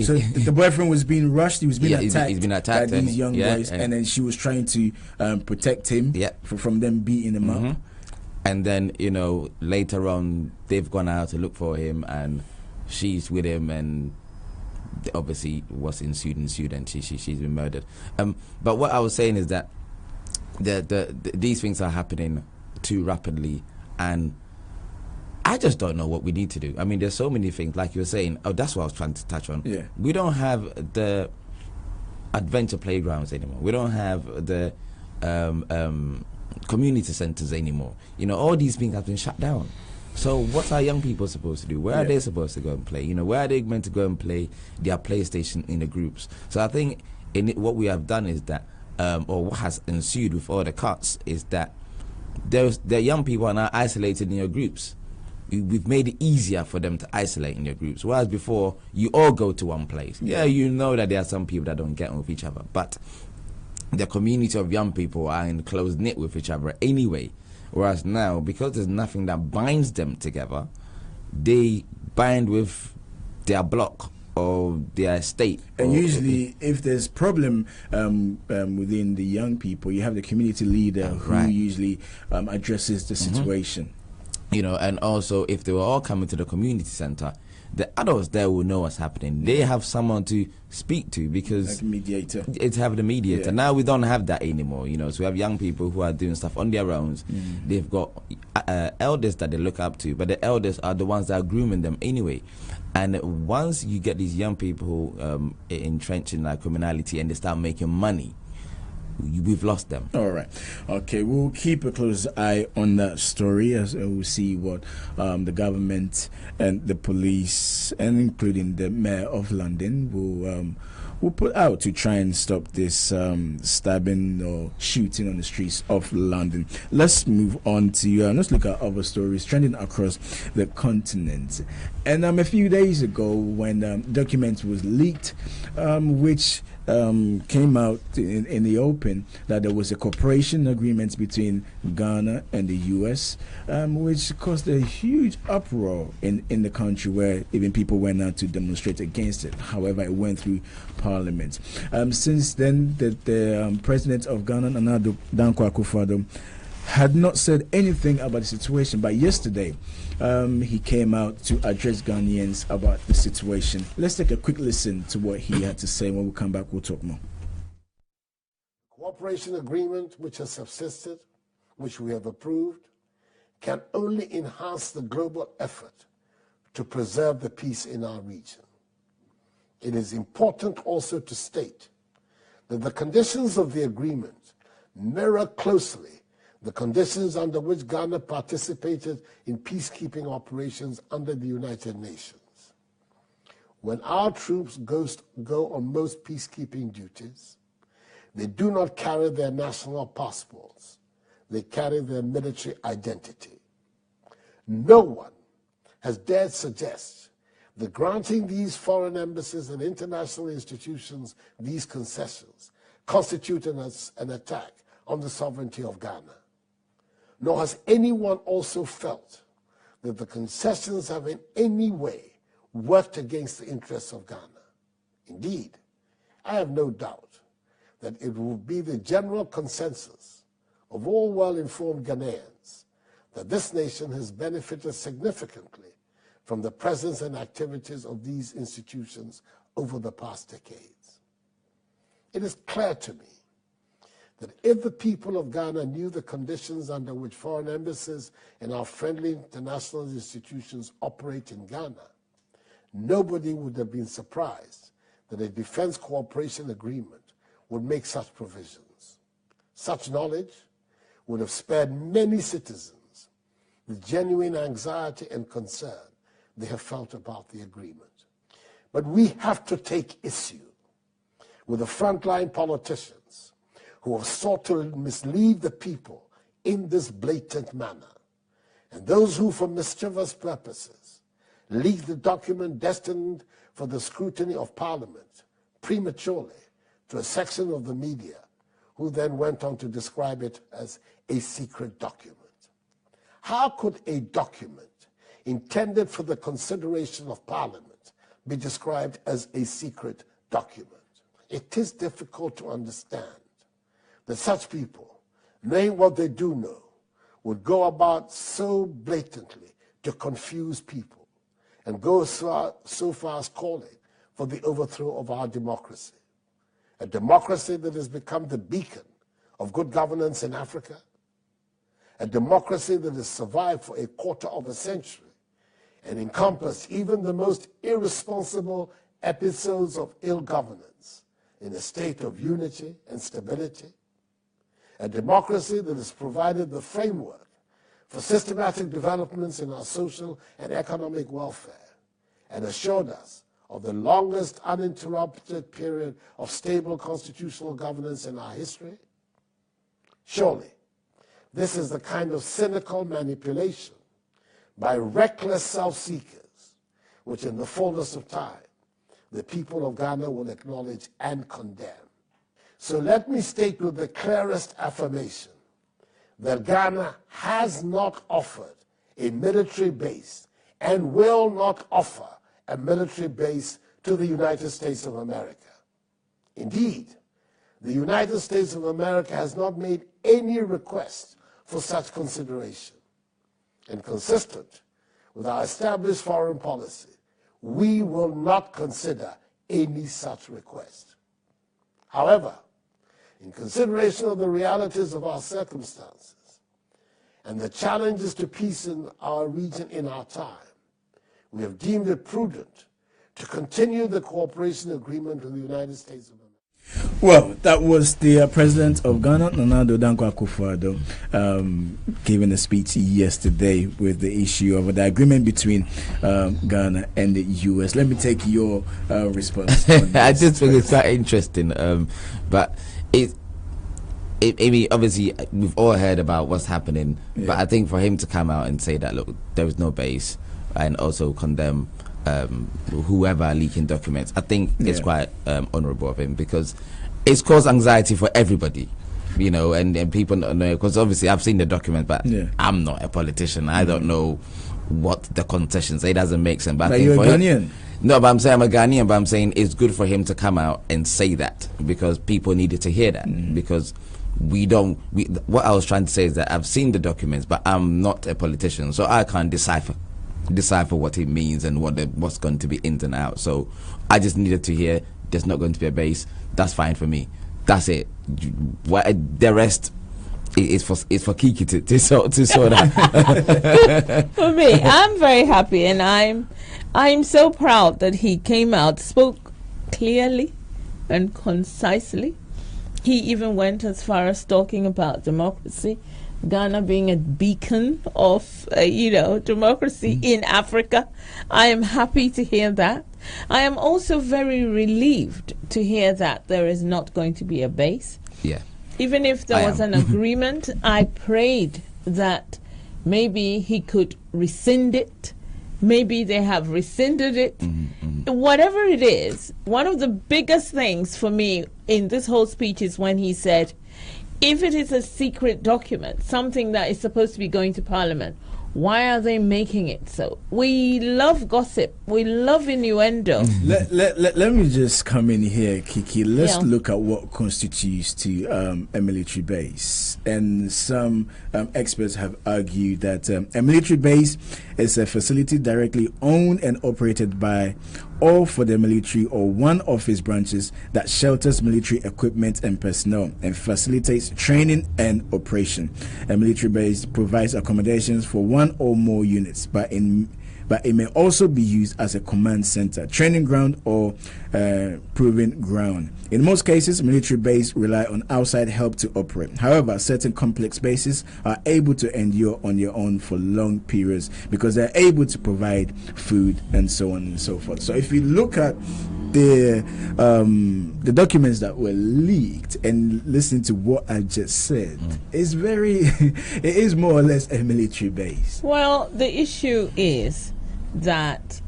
so the boyfriend was being rushed. He was being attacked. He's been attacked by these young boys, and then she was trying to protect him from them beating him up. And then later on, they've gone out to look for him, and she's with him, and obviously what's ensued, and she's been murdered. But what I was saying is that these things are happening too rapidly, and I just don't know what we need to do. I mean, there's so many things, like you were saying. Oh, that's what I was trying to touch on. Yeah. We don't have the adventure playgrounds anymore. We don't have the community centers anymore. All these things have been shut down. So what are young people supposed to do? Where are they supposed to go and play? Where are they meant to go and play their PlayStation in the groups? So I think what we have done is that, or what has ensued with all the cuts, is that the young people are now isolated in your groups. We've made it easier for them to isolate in your groups, whereas before you all go to one place. Yeah, that there are some people that don't get on with each other, but the community of young people are in close knit with each other anyway. Whereas now, because there's nothing that binds them together, they bind with their block or their state. And usually, if there's problem within the young people, you have the community leader who usually addresses the situation. And also, if they were all coming to the community center, the adults there will know what's happening. They have someone to speak to, because like a mediator. It's having a mediator. Now we don't have that anymore. So we have young people who are doing stuff on their own. They've got elders that they look up to, but the elders are the ones that are grooming them anyway. And once you get these young people entrenched in criminality and they start making money, we've lost them. All right. Okay, we'll keep a close eye on that story as we'll see what the government and the police, and including the mayor of London, will put out to try and stop this stabbing or shooting on the streets of London. Let's move on to let's look at other stories trending across the continent. And a few days ago, when documents was leaked, which came out in the open, that there was a cooperation agreement between Ghana and the US, which caused a huge uproar in the country, where even people went out to demonstrate against it. However, it went through Parliament. Since then, the president of Ghana, Nana Dankwa Akufo-Addo, had not said anything about the situation, but yesterday he came out to address Ghanaians about the situation. Let's take a quick listen to what he had to say. When we come back, we'll talk more. Cooperation agreement which has subsisted, which we have approved, can only enhance the global effort to preserve the peace in our region. It is important also to state that the conditions of the agreement mirror closely the conditions under which Ghana participated in peacekeeping operations under the United Nations. When our troops go on most peacekeeping duties, they do not carry their national passports. They carry their military identity. No one has dared suggest that granting these foreign embassies and international institutions these concessions constituted an attack on the sovereignty of Ghana. Nor has anyone also felt that the concessions have in any way worked against the interests of Ghana. Indeed, I have no doubt that it will be the general consensus of all well-informed Ghanaians that this nation has benefited significantly from the presence and activities of these institutions over the past decades. It is clear to me that if the people of Ghana knew the conditions under which foreign embassies and our friendly international institutions operate in Ghana, nobody would have been surprised that a defense cooperation agreement would make such provisions. Such knowledge would have spared many citizens the genuine anxiety and concern they have felt about the agreement. But we have to take issue with the frontline politicians who have sought to mislead the people in this blatant manner, and those who, for mischievous purposes, leaked the document destined for the scrutiny of Parliament prematurely to a section of the media, who then went on to describe it as a secret document. How could a document intended for the consideration of Parliament be described as a secret document? It is difficult to understand that such people, knowing what they do know, would go about so blatantly to confuse people and go so far as calling for the overthrow of our democracy, a democracy that has become the beacon of good governance in Africa, a democracy that has survived for a quarter of a century and encompassed even the most irresponsible episodes of ill governance in a state of unity and stability, a democracy that has provided the framework for systematic developments in our social and economic welfare and assured us of the longest uninterrupted period of stable constitutional governance in our history. Surely, this is the kind of cynical manipulation by reckless self-seekers which in the fullness of time the people of Ghana will acknowledge and condemn. So let me state with the clearest affirmation that Ghana has not offered a military base and will not offer a military base to the United States of America. Indeed, the United States of America has not made any request for such consideration. And consistent with our established foreign policy, we will not consider any such request. However, in consideration of the realities of our circumstances and the challenges to peace in our region in our time, we have deemed it prudent to continue the cooperation agreement with the United States of America. Well, that was the president of Ghana, Nana Addo Dankwa Akufo-Addo, giving a speech yesterday with the issue of the agreement between Ghana and the U.S. Let me take your response. I just think it's quite interesting, but I mean, obviously, we've all heard about what's happening, but I think for him to come out and say that, look, there was no base, and also condemn whoever are leaking documents, I think it's quite honorable of him, because it's caused anxiety for everybody, you know, and people don't know, because obviously I've seen the document, but I'm not a politician. I don't know what the concessions. It doesn't make sense. But you're a Ghanaian. No, but I'm saying I'm a Ghanaian, but I'm saying it's good for him to come out and say that, because people needed to hear that, because what I was trying to say is that I've seen the documents, but I'm not a politician, so I can't decipher what it means and what's going to be ins and outs. So I just needed to hear there's not going to be a base. That's fine for me. That's it. The rest is for Kiki to sort out. For me, I'm very happy, and I'm so proud that he came out, spoke clearly and concisely. He even went as far as talking about democracy, Ghana being a beacon of, democracy in Africa. I am happy to hear that. I am also very relieved to hear that there is not going to be a base. Yeah. Even if there was an agreement, I prayed that maybe he could rescind it. Maybe they have rescinded it. Whatever it is, one of the biggest things for me in this whole speech is when he said, if it is a secret document, something that is supposed to be going to Parliament, why are they making it so? We love gossip. We love innuendo. Let me just come in here, Kiki. Let's look at what constitutes to a military base. And some experts have argued that a military base is a facility directly owned and operated by or for the military or one of its branches that shelters military equipment and personnel and facilitates training and operation. A military base provides accommodations for one or more units, but it may also be used as a command center, training ground, or proving ground. In most cases, military bases rely on outside help to operate. However, certain complex bases are able to endure on their own for long periods because they're able to provide food and so on and so forth. So if you look at the documents that were leaked and listen to what I just said, it's it is more or less a military base. Well, the issue is that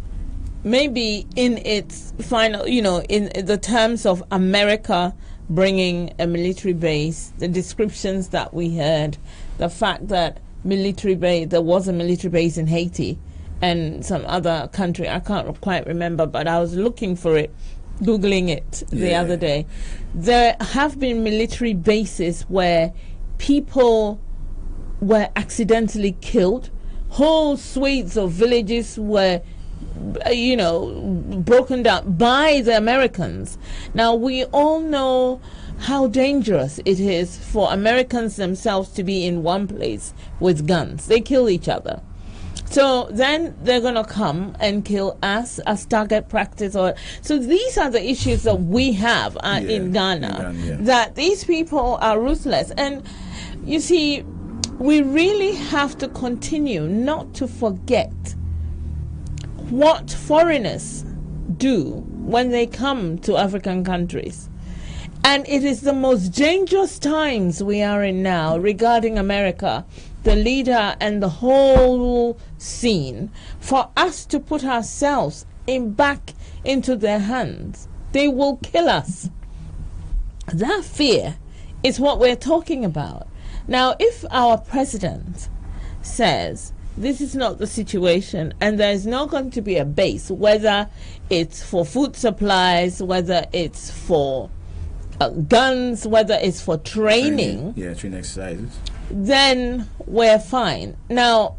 maybe in its final, in the terms of America bringing a military base, the descriptions that we heard, the fact that there was a military base in Haiti and some other country, I can't quite remember, but I was looking for it, Googling it the other day. There have been military bases where people were accidentally killed. Whole suites of villages were, broken down by the Americans. Now, we all know how dangerous it is for Americans themselves to be in one place with guns. They kill each other. So then they're going to come and kill us as target practice. So these are the issues that we have in Ghana, that these people are ruthless. And you see, we really have to continue not to forget what foreigners do when they come to African countries. And it is the most dangerous times we are in now regarding America, the leader and the whole scene, for us to put ourselves back into their hands. They will kill us. That fear is what we're talking about. Now, if our president says this is not the situation and there is not going to be a base, whether it's for food supplies, whether it's for guns, whether it's for training, training exercises, then we're fine. Now,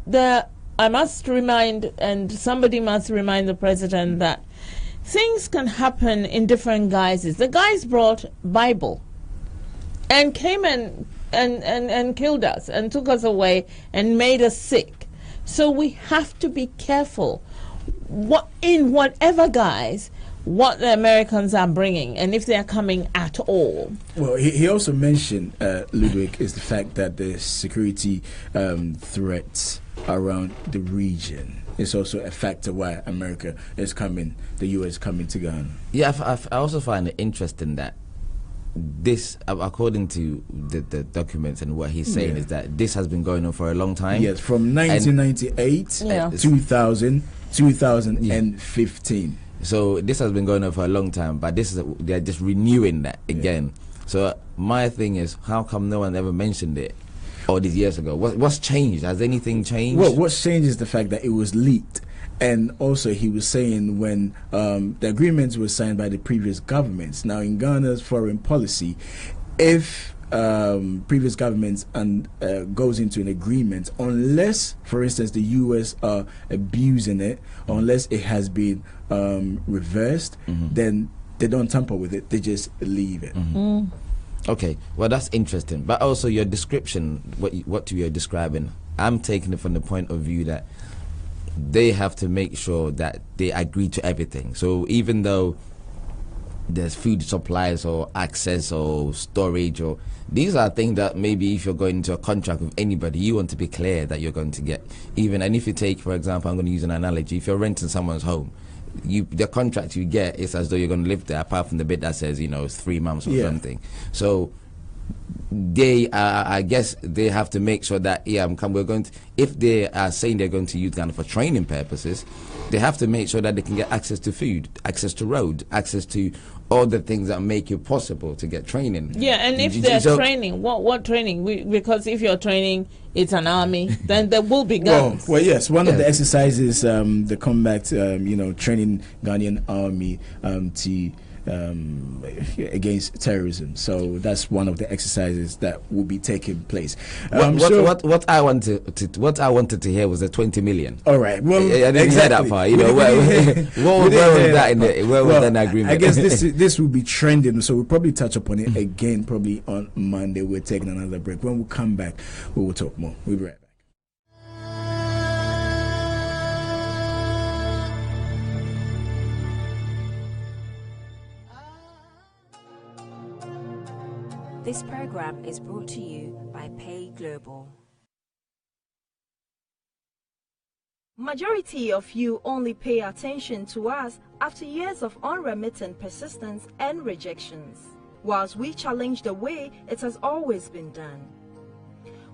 I must remind, and somebody must remind the president that things can happen in different guises. The guys brought Bible and came and killed us and took us away and made us sick. So we have to be careful in whatever guise what the Americans are bringing and if they are coming at all. Well, he also mentioned, Ludwig, is the fact that the security threats around the region is also a factor why America is coming, the U.S. coming to Ghana. Yeah, I also find it interesting that this, according to the documents and what he's saying, is that this has been going on for a long time. Yes, from 1998 to 2015. So this has been going on for a long time, but they're just renewing that again. So my thing is, how come no one ever mentioned it all these years ago? What's changed? Has anything changed? Well, what's changed is the fact that it was leaked. And also he was saying when the agreements were signed by the previous governments. Now in Ghana's foreign policy, if previous governments goes into an agreement, unless, for instance, the U.S. are abusing it, unless it has been reversed, then they don't tamper with it. They just leave it. Okay, well, that's interesting. But also your description, what you're describing, I'm taking it from the point of view that they have to make sure that they agree to everything. So even though there's food supplies or access or storage, or these are things that maybe if you're going into a contract with anybody, you want to be clear that you're going to get. And if you take, for example, I'm going to use an analogy, if you're renting someone's home, the contract you get is as though you're going to live there, apart from the bit that says, it's 3 months or something. So they I guess they have to make sure that we're going to, if they are saying they're going to use Ghana for training purposes, they have to make sure that they can get access to food, access to road, access to all the things that make it possible to get training. Yeah, and if they're training, what training? Because if you're training, it's an army, then there will be guns. Well, yes, one of the exercises, the combat, training Ghanaian army to against terrorism. So that's one of the exercises that will be taking place. What I wanted to hear was the 20 million. All right. Well, I didn't hear that far. Where was that in the agreement? I guess this will be trending. So we'll probably touch upon it again. Probably on Monday. We're taking another break. When we come back, we will talk more. We'll be right back. This program is brought to you by Pay Global. Majority of you only pay attention to us after years of unremittent persistence and rejections, whilst we challenge the way it has always been done.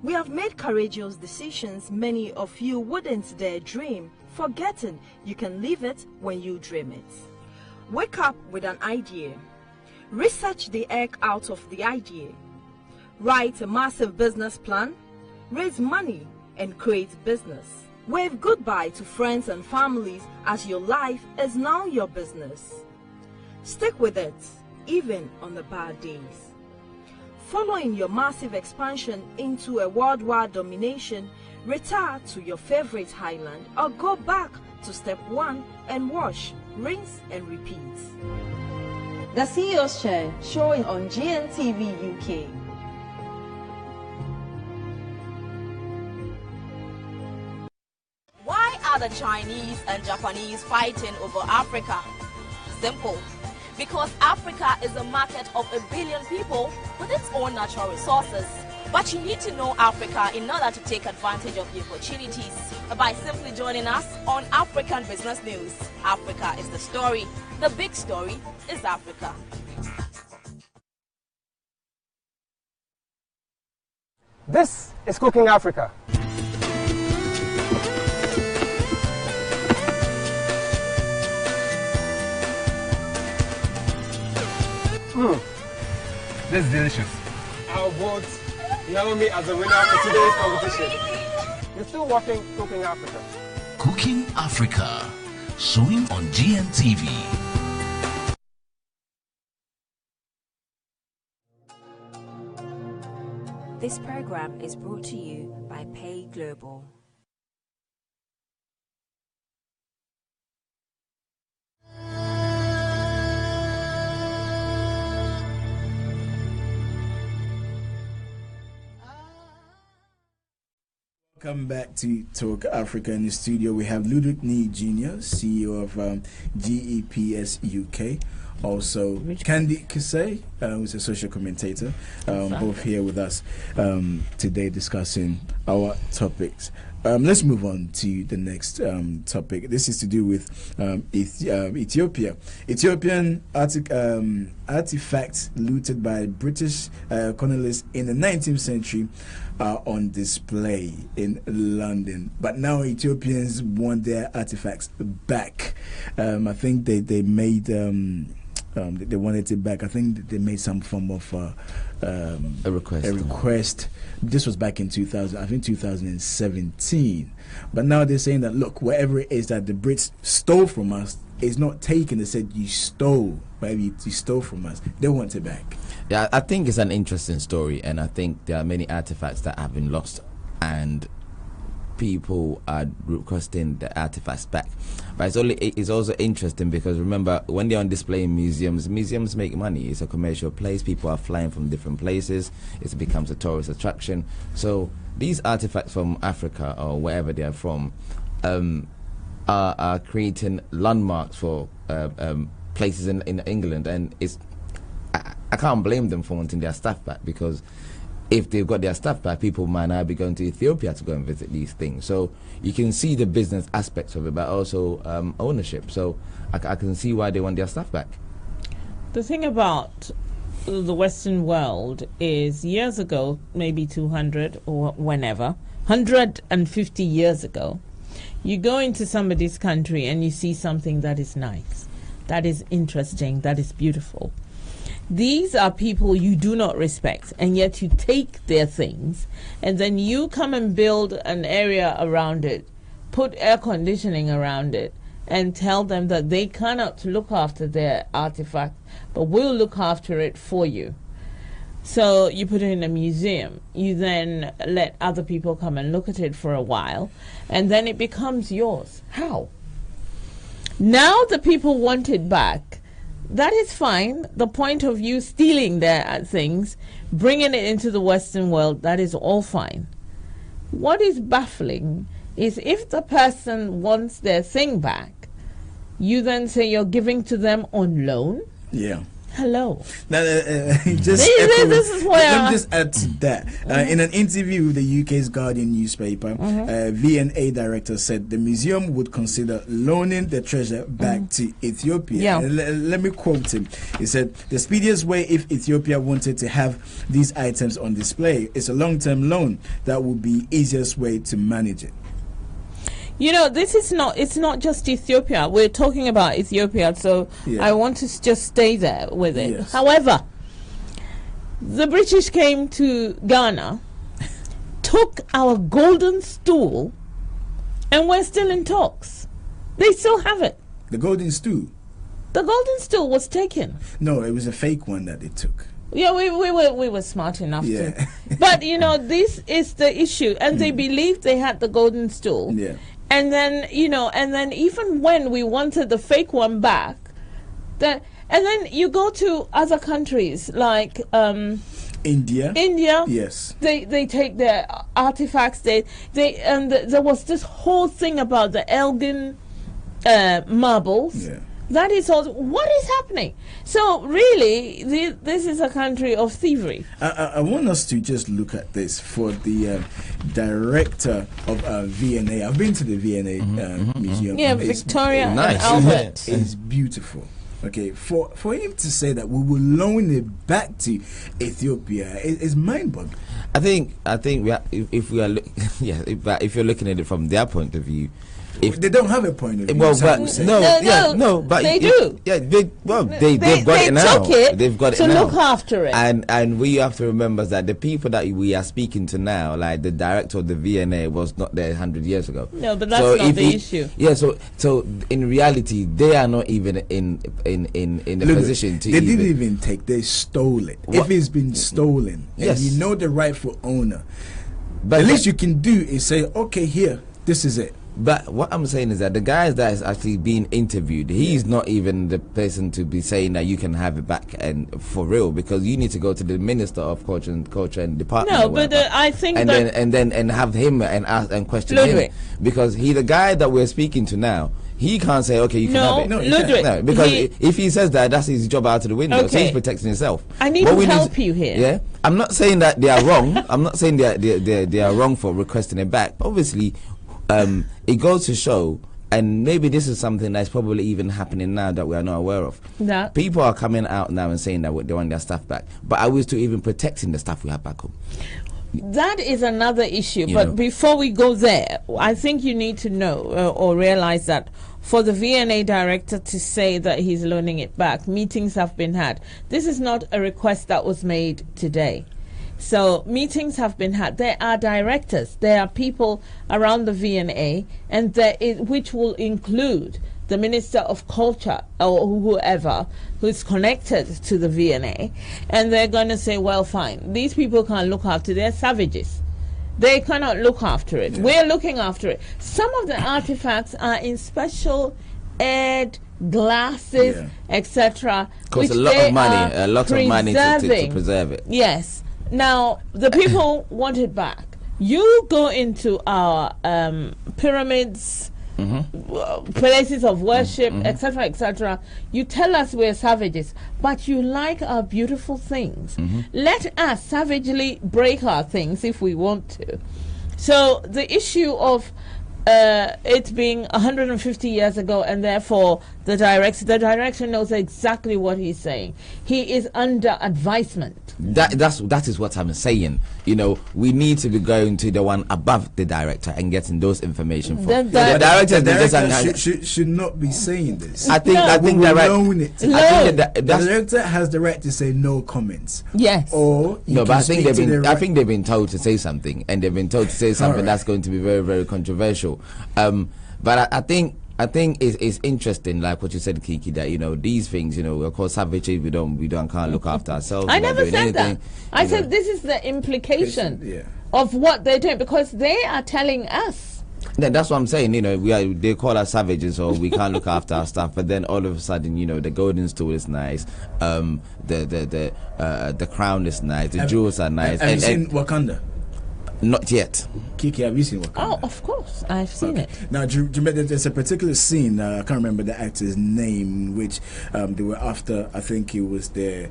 We have made courageous decisions many of you wouldn't dare dream, forgetting you can live it when you dream it. Wake up with an idea. Research the egg out of the idea. Write a massive business plan. Raise money and create business. Wave goodbye to friends and families as your life is now your business. Stick with it, even on the bad days. Following your massive expansion into a worldwide domination, retire to your favorite highland or go back to step one and wash, rinse and repeat. The CEO's Chair, showing on GNTV UK. Why are the Chinese and Japanese fighting over Africa? Simple. Because Africa is a market of 1 billion people with its own natural resources. But you need to know Africa in order to take advantage of the opportunities by simply joining us on African Business News. Africa is the story. The big story is Africa. This is Cooking Africa. This is delicious. I'll vote Naomi as a winner for today's competition. You're still watching Cooking Africa. Cooking Africa, showing on GNTV. This program is brought to you by Pay Global. Welcome back to Talk Africa. In the studio, we have Ludwig Nee Jr., CEO of GEPS UK. Also, Candy Kisei, who's a social commentator, both here with us today discussing our topics. Let's move on to the next topic. This is to do with Ethiopia. Ethiopian artifacts looted by British colonialists in the 19th century are on display in London. But now Ethiopians want their artifacts back. I think they made... they wanted it back. I think they made some form of a request. This was back in 2017. But now they're saying that, look, whatever it is that the Brits stole from us is not taken. They said you stole. Maybe you stole from us. They want it back. Yeah, I think it's an interesting story, and I think there are many artifacts that have been lost, and people are requesting the artifacts back. But it's also interesting because, remember, when they're on display in museums make money. It's a commercial place. People are flying from different places. It becomes a tourist attraction. So these artifacts from Africa or wherever they are from are creating landmarks for places in England, and I can't blame them for wanting their stuff back, because if they've got their stuff back, people might now be going to Ethiopia to go and visit these things. So you can see the business aspects of it, but also ownership. So I can see why they want their stuff back. The thing about the Western world is years ago, maybe 200 or whenever, 150 years ago, you go into somebody's country and you see something that is nice, that is interesting, that is beautiful. These are people you do not respect, and yet you take their things, and then you come and build an area around it, put air conditioning around it, and tell them that they cannot look after their artifact, but we'll look after it for you. So you put it in a museum. You then let other people come and look at it for a while, and then it becomes yours. How? Now the people want it back. That is fine. The point of you stealing their things, bringing it into the Western world, that is all fine. What is baffling is if the person wants their thing back, you then say you're giving to them on loan. Yeah. Hello. This is where let me just add to that. In an interview with the UK's Guardian newspaper, V&A director said the museum would consider loaning the treasure back to Ethiopia. Yeah. Let me quote him. He said, the speediest way if Ethiopia wanted to have these items on display is a long-term loan. That would be easiest way to manage it. You know, it's not just Ethiopia. We're talking about Ethiopia, so I want to just stay there with it. Yes. However, the British came to Ghana, took our golden stool, and we're still in talks. They still have it. The golden stool? The golden stool was taken. No, it was a fake one that they took. Yeah, we were smart enough to. But, you know, this is the issue. And they believed they had the golden stool. Yeah. And then, you know, and then even when we wanted the fake one back, and then you go to other countries like India. Yes. They take their artifacts. There was this whole thing about the Elgin marbles. Yeah. That is also what is happening. So really, this is a country of thievery. I want us to just look at this for the director of V&A. I've been to the V&A museum. Yeah, Victoria and Albert. It's beautiful. Okay, for him to say that we will loan it back to Ethiopia is mind-boggling. I think if you're looking at it from their point of view. If they don't have a point of view, but they do. Yeah, they've got it now. They've got it to now. Look after it. And we have to remember that the people that we are speaking to now, like the director of the V&A, was not there 100 years ago. No, but that's not the issue. Yeah, so in reality, they are not even in a position to. They didn't even take. They stole it. If it's been stolen, and you know the rightful owner, but at least you can do is say, okay, here, this is it. But what I'm saying is that the guy that is actually being interviewed, he's not even the person to be saying that you can have it back and for real, because you need to go to the Minister of Culture and Department. No, but I think and then have him and ask and question him, because he the guy that we're speaking to now. He can't say, okay, you can have it. No, because if he says that, that's his job out of the window. Okay. So he's protecting himself. I need to help you here. Yeah, I'm not saying that they are wrong. I'm not saying they are wrong for requesting it back. But obviously, it goes to show, and maybe this is something that's probably even happening now that we are not aware of. That people are coming out now and saying that they want their stuff back. But are we still even protecting the stuff we have back home? That is another issue. But before we go there, I think you need to know or realize that for the V&A director to say that he's loaning it back, meetings have been had. This is not a request that was made today. So meetings have been had. There are directors. There are people around the V&A, and which will include the Minister of Culture or whoever who's connected to the V&A, and they're going to say, well, fine, these people can't look after. They're savages. They cannot look after it. We're looking after it. Some of the artifacts are in special aired glasses, etc. Costs a lot of money, to preserve it. Yes. Now, the people want it back. You go into our pyramids, places of worship, etc., etc. You tell us we're savages, but you like our beautiful things. Let us savagely break our things if we want to. So the issue of it being 150 years ago, and therefore the director. The director knows exactly what he's saying. He is under advisement. That is what I'm saying. You know, we need to be going to the one above the director and getting those information from The director should not be saying this. I think the director has the right to say no comments. Yes. Or no, but I think they've been told to say something, and they've been told to say something that's going to be very, very controversial. But I think it's interesting, like what you said, Kiki, that you know these things, you know, of course, savagery we can't look after ourselves. I never said that. I said this is the implication of what they're doing, because they are telling us. Then that's what I'm saying. You know, they call us savages, or we can't look after our stuff. But then all of a sudden, you know, the golden stool is nice, the crown is nice, the jewels are nice. Have you seen Wakanda? Not yet. Kiki, have you seen Wakanda? Oh, of course, I've seen it. Now, do you remember there's a particular scene, I can't remember the actor's name, which they were after, I think it was the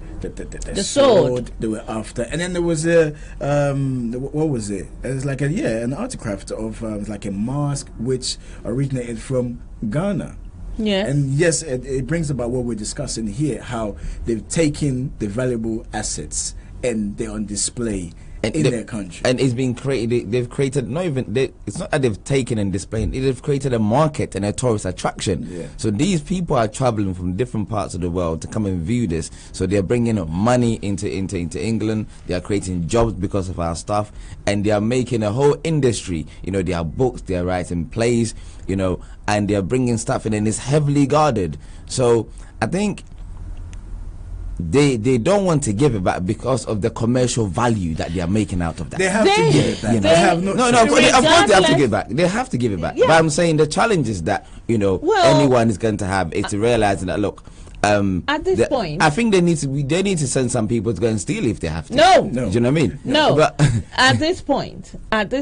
sword they were after. And then there was what was it? It was like an artifact of like a mask which originated from Ghana. Yeah. And yes, it brings about what we're discussing here, how they've taken the valuable assets and they're on display in their country, and it's been created. They've created it's not that they've taken and displayed. They've created a market and a tourist attraction. Yeah. So these people are traveling from different parts of the world to come and view this. So they're bringing money into England. They are creating jobs because of our stuff, and they are making a whole industry. You know, they are books, they are writing plays. You know, and they are bringing stuff in, and it's heavily guarded. So I think they don't want to give it back because of the commercial value that they are making out of that. They have to give it back. You know? They have no of course they have to give it back. They have to give it back. Yeah. But I'm saying the challenge is that, you know, anyone is going to have is to realizing that, look, at this point, I think they need to send some people to go and steal if they have to. No. Do you know what I mean? No. But at this point, and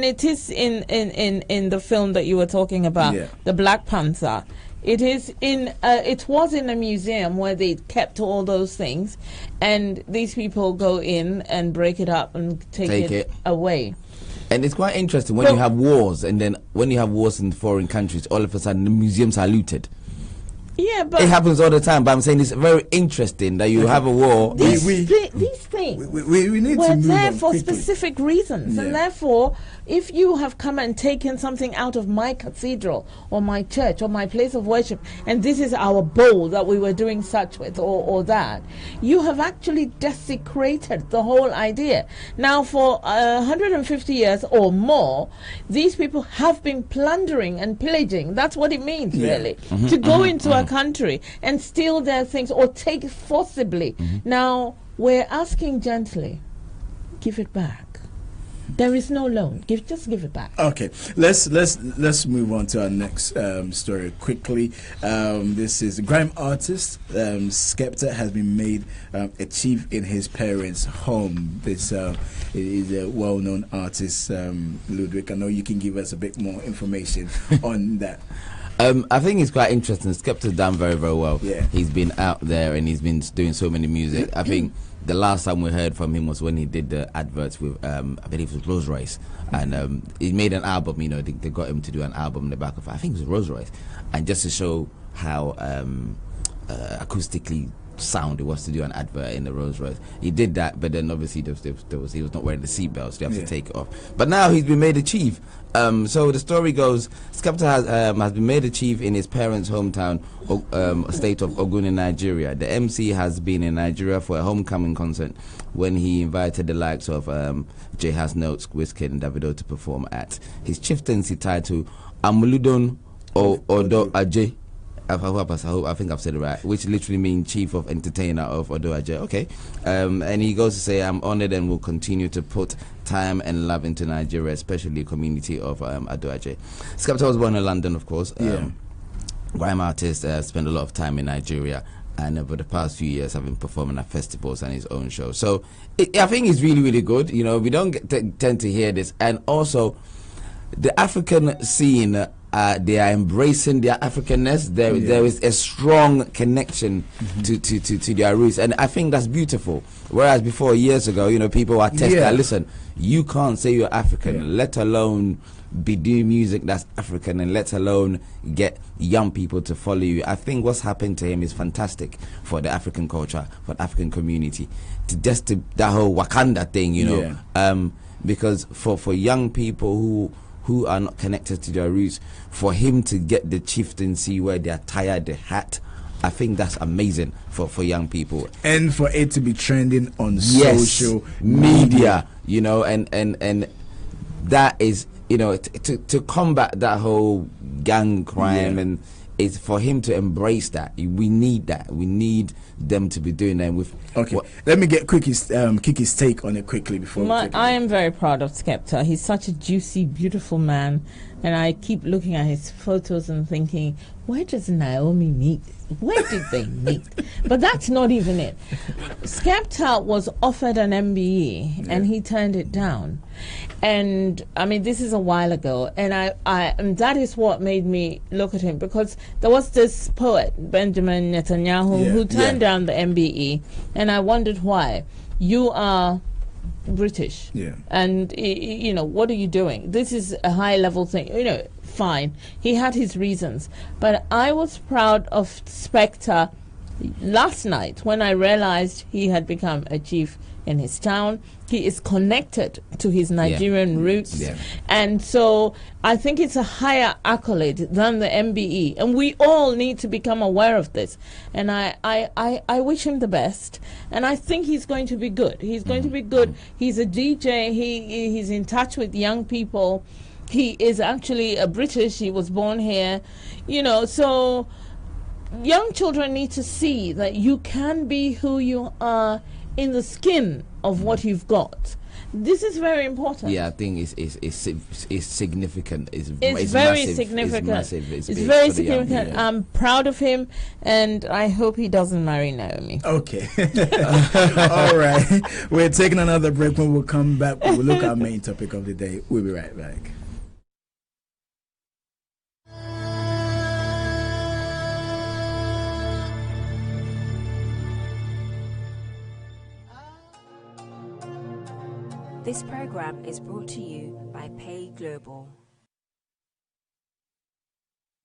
it is in the film that you were talking about, the Black Panther. It is it was in a museum where they kept all those things, and these people go in and break it up and take it away. And it's quite interesting when you have wars, and then when you have wars in foreign countries, all of a sudden the museums are looted. Yeah, but it happens all the time. But I'm saying it's very interesting that you have a war. These things we need were to move there on for quickly. specific reasons, and therefore, if you have come and taken something out of my cathedral or my church or my place of worship, and this is our bowl that we were doing such with or that, you have actually desecrated the whole idea. Now, for 150 years or more, these people have been plundering and pillaging. That's what it means, really, to go into a country and steal their things or take forcibly. Now, we're asking gently, give it back. There is no loan. Just give it back. Okay, let's move on to our next story quickly. This is grime artist Skepta has been made a chief in his parents' home. This is a well-known artist, Ludwig. I know you can give us a bit more information on that. I think it's quite interesting. Skepta's done very, very well. Yeah. He's been out there and he's been doing so many music. I think the last time we heard from him was when he did the adverts with, I believe it was Rolls Royce. And he made an album, you know, they got him to do an album in the back of, I think it was Rolls Royce. And just to show how acoustically sound it was to do an advert in the Rolls Royce. He did that, but then obviously he was not wearing the seatbelt, so they have to take it off. But now he's been made a chief. So the story goes, Skepta has been made a chief in his parents' hometown, state of Ogun in Nigeria. The MC has been in Nigeria for a homecoming concert when he invited the likes of J Has Notes, Wizkid and Davido to perform at his chieftaincy title, Amuludon Odo Ajay. I think I've said it right, which literally means chief of entertainer of Odo Ajay. Okay. And he goes to say, I'm honored and will continue to put time and love into Nigeria, especially the community of Odo Ajay. Skepta was born in London, of course. Grime artist, spent a lot of time in Nigeria, and over the past few years have been performing at festivals and his own shows. So I think it's really, really good. You know, we don't tend to hear this. And also, the African scene, they are embracing their Africanness. There is a strong connection to their roots, and I think that's beautiful. Whereas before, years ago, you know, people were tested. Listen, you can't say you're African, let alone be doing music that's African, and let alone get young people to follow you. I think what's happened to him is fantastic for the African culture, for the African community, to that whole Wakanda thing, you know. Yeah. Because for young people who are not connected to their roots, for him to get the chieftaincy where they're tired the hat, I think that's amazing for young people. And for it to be trending on social media, you know, and that is, you know, to combat that whole gang crime, and it's for him to embrace that. We need that. We need them to be doing that. Let me get Kiki's take on it quickly before I am very proud of Skepta. He's such a juicy, beautiful man, and I keep looking at his photos and thinking, where does Naomi meet? Where did they meet? But that's not even it. Skepta was offered an MBE and he turned it down. And I mean, this is a while ago, and and that is what made me look at him, because there was this poet, Benjamin Netanyahu, who turned down the MBE, and I wondered why. You are British, and you know, what are you doing? This is a high level thing, you know. Fine, he had his reasons, but I was proud of Spectre last night when I realized he had become a chief in his town. He is connected to his Nigerian roots, and so I think it's a higher accolade than the MBE, and we all need to become aware of this. And I wish him the best, and I think he's going to be good. He's going to be good. He's a DJ. He's in touch with young people. He is actually a British. He was born here, you know. So young children need to see that you can be who you are in the skin of what you've got. This is very important. Yeah, I think it's significant. It's very massive. significant. It's massive. It's very significant. I'm proud of him, and I hope he doesn't marry Naomi. Okay. All right. We're taking another break. When we'll come back, we'll look at our main topic of the day. We'll be right back. This program is brought to you by Pay Global.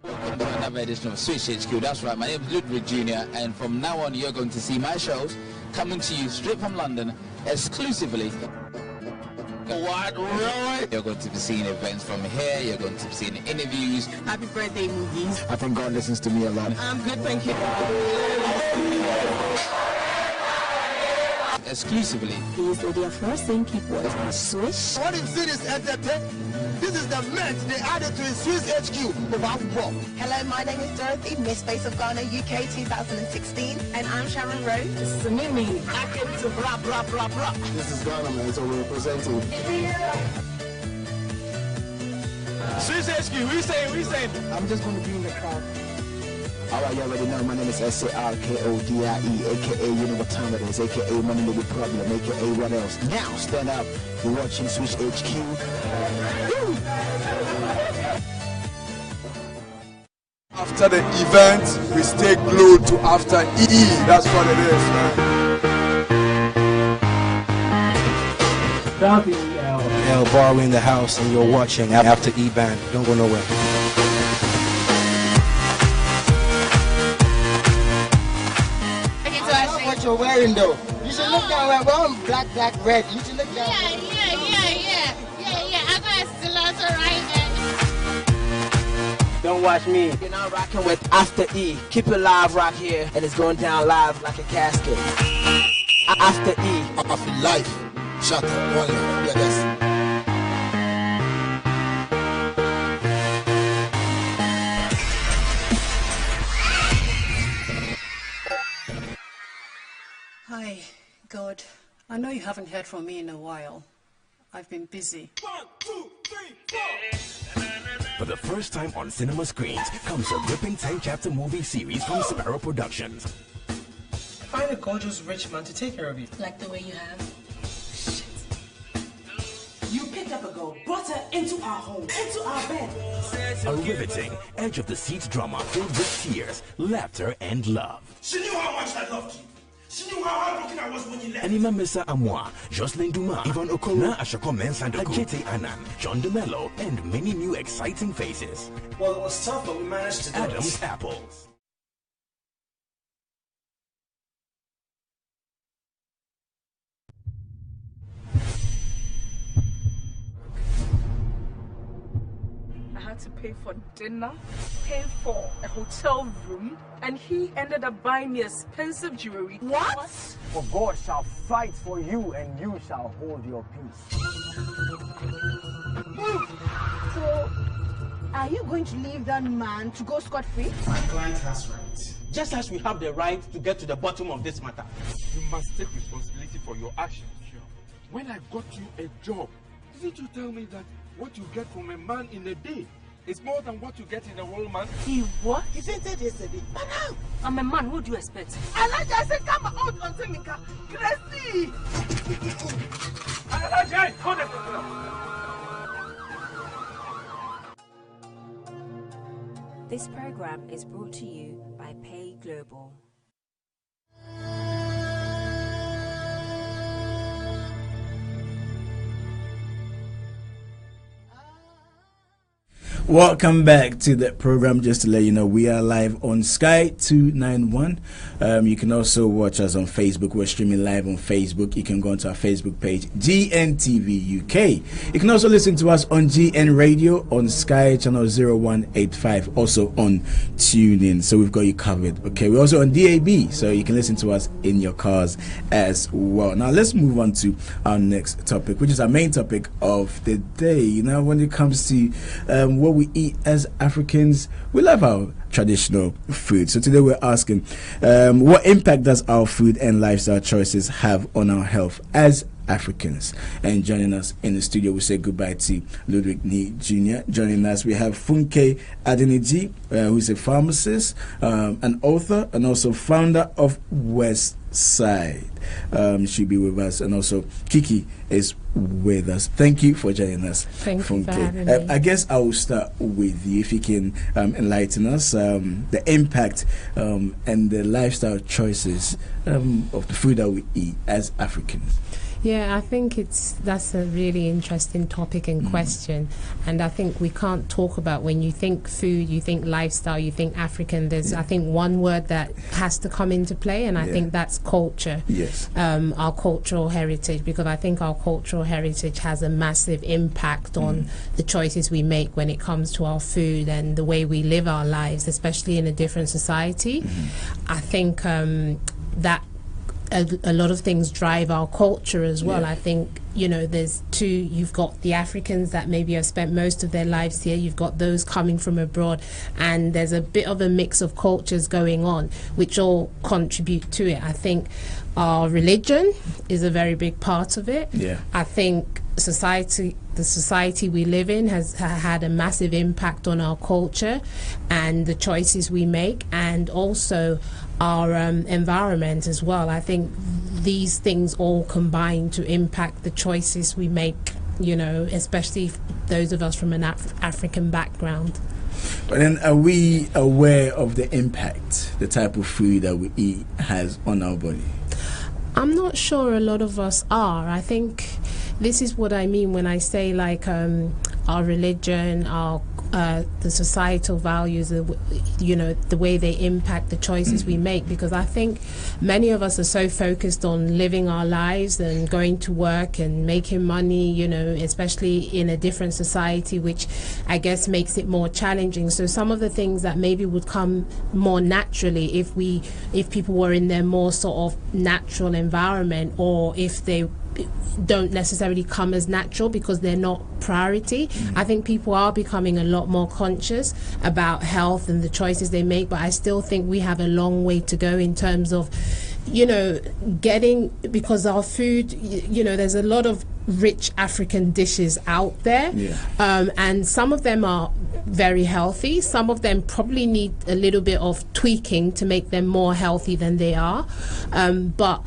Welcome to another edition of Switch HQ. That's right, my name is Ludwig Jr. and from now on you're going to see my shows coming to you straight from London exclusively. What, really? You're going to be seeing events from here, you're going to be seeing interviews. Happy birthday movies. I think God listens to me a lot. I'm good, thank you. Exclusively. Please do their first thing, keep watching Swish. What is this entertainment? This is the mint they added to the Swiss HQ of football. Hello, my name is Dorothy, Miss Face of Ghana UK 2016, and I'm Sharon Rose. This is Mimi. I came to blah blah blah blah. This is Ghana, man, so we're representing. Swiss HQ, we saying? I'm just going to be in the crowd. Alright, you already know my name is SARKODIE, aka you know what time it is, aka Money Nigga Problem, aka what else? Now stand up, you're watching Switch HQ. After the event, we stay glued to after E. That's what it is, man. L Bar in the house, and you're watching After E Band. Don't go nowhere. What you're wearing though? You should look down. We're all black, red. You should look down. Yeah. I got stiletto right there. Don't watch me. You're now rocking with After E. Keep it live right here, and it's going down live like a casket. After E. After life. Shut up. One life. Yeah, that's. Hi, God. I know you haven't heard from me in a while. I've been busy. 1, 2, 3, 4. For the first time on cinema screens comes a gripping 10-chapter movie series from Sparrow Productions. Find a gorgeous rich man to take care of you. Like the way you have. Shit. You picked up a girl, brought her into our home, into our bed. A riveting, edge-of-the-seat drama filled with tears, laughter, and love. She knew how much I loved you. Anima Mesa Amwa, Jocelyn Duma, Ivan Okoro, Ashako Mensandoko, Ajete Anan, John DeMello, and many new exciting faces. Well, it was tough, but we managed to do it. Adam's Apples. I had to pay for dinner, pay for a hotel room, and he ended up buying me expensive jewelry. What? For God shall fight for you, and you shall hold your peace. So, are you going to leave that man to go scot-free? My client has rights. Just as we have the right to get to the bottom of this matter. You must take responsibility for your actions. Sure. When I got you a job, didn't you tell me that what you get from a man in a day is more than what you get in a whole month? He what? He said that yesterday. But now, I'm a man. What do you expect? Elijah said, come out on Semika. Crazy! Elijah, hold it. This program is brought to you by Pay Global. Welcome back to the program. Just to let you know, we are live on Sky 291. You can also watch us on Facebook. We're streaming live on Facebook. You can go onto our Facebook page, GNTV UK. You can also listen to us on GN Radio on Sky channel 0185, also on TuneIn. So we've got you covered. Okay, we're also on DAB, so you can listen to us in your cars as well. Now let's move on to our next topic, which is our main topic of the day. You know, when it comes to what we eat as Africans, we love our traditional food. So today we're asking, what impact does our food and lifestyle choices have on our health as Africans? And joining us in the studio, we say goodbye to Ludwig Nee Jr. Joining us, we have Funke Adeniji, who's a pharmacist, an author, and also founder of West Side. She'll be with us, and also Kiki is with us. Thank you for joining us. Thank you for having me. I guess I will start with you, if you can enlighten us the impact and the lifestyle choices of the food that we eat as Africans. Yeah, I think that's a really interesting topic and question, and I think we can't talk about, when you think food, you think lifestyle, you think African, there's I think one word that has to come into play, and I think that's culture. Yes. Our cultural heritage, because I think our cultural heritage has a massive impact on the choices we make when it comes to our food and the way we live our lives, especially in a different society. I think that a lot of things drive our culture as well. I think, you know, there's you've got the Africans that maybe have spent most of their lives here, you've got those coming from abroad, and there's a bit of a mix of cultures going on which all contribute to it. I think our religion is a very big part of it. I think the society we live in has had a massive impact on our culture and the choices we make, and also our environment as well. I think these things all combine to impact the choices we make, you know, especially those of us from an African background. But then, are we aware of the impact the type of food that we eat has on our body? I'm not sure a lot of us are. I think this is what I mean when I say, like, our religion, our the societal values, you know, the way they impact the choices we make, because I think many of us are so focused on living our lives and going to work and making money, you know, especially in a different society, which I guess makes it more challenging. So some of the things that maybe would come more naturally if people were in their more sort of natural environment, or if they don't necessarily come as natural because they're not priority. I think people are becoming a lot more conscious about health and the choices they make, but I still think we have a long way to go in terms of, you know, because our food, you know, there's a lot of rich African dishes out there, and some of them are very healthy, some of them probably need a little bit of tweaking to make them more healthy than they are, but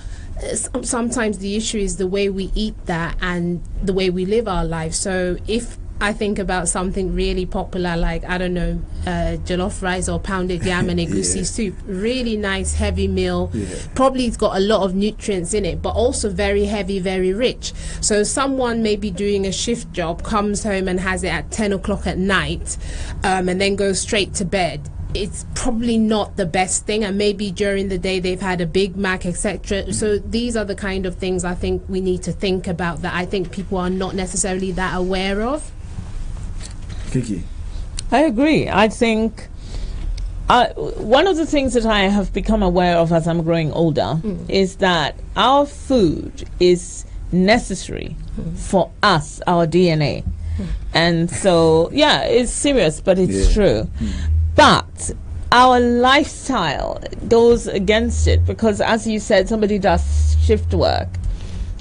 sometimes the issue is the way we eat that and the way we live our lives. So if I think about something really popular like, I don't know, jollof rice or pounded yam and egusi soup. Really nice, heavy meal. Probably it's got a lot of nutrients in it, but also very heavy, very rich. So someone maybe doing a shift job comes home and has it at 10 o'clock at night, and then goes straight to bed. It's probably not the best thing, and maybe during the day they've had a Big Mac, etc. So these are the kind of things I think we need to think about that I think people are not necessarily that aware of. Kiki? I agree. I think one of the things that I have become aware of as I'm growing older is that our food is necessary for us, our DNA. And so, yeah, it's serious, but it's true. But our lifestyle goes against it because, as you said, somebody does shift work.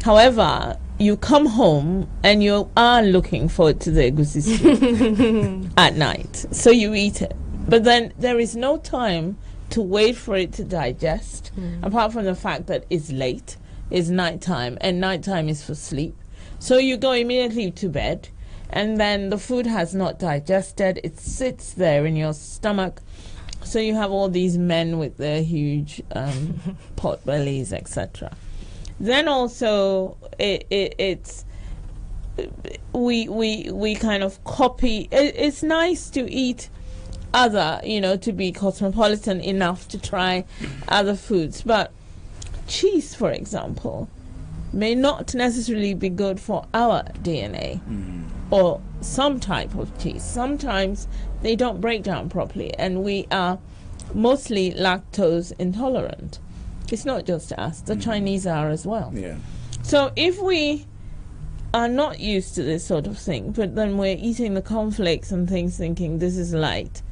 However, you come home and you are looking forward to the egusi stew at night, so you eat it. But then there is no time to wait for it to digest, apart from the fact that it's late, it's nighttime, and nighttime is for sleep. So you go immediately to bed, and then the food has not digested. It sits there in your stomach. So you have all these men with their huge pot bellies, etc. Then also it's we kind of copy. It's nice to eat other, to be cosmopolitan enough to try other foods, but cheese, for example, may not necessarily be good for our DNA. Or some type of cheese. Sometimes they don't break down properly, and we are mostly lactose intolerant. It's not just us, the Chinese are as well. So if we are not used to this sort of thing, but then we're eating the cornflakes and things thinking this is light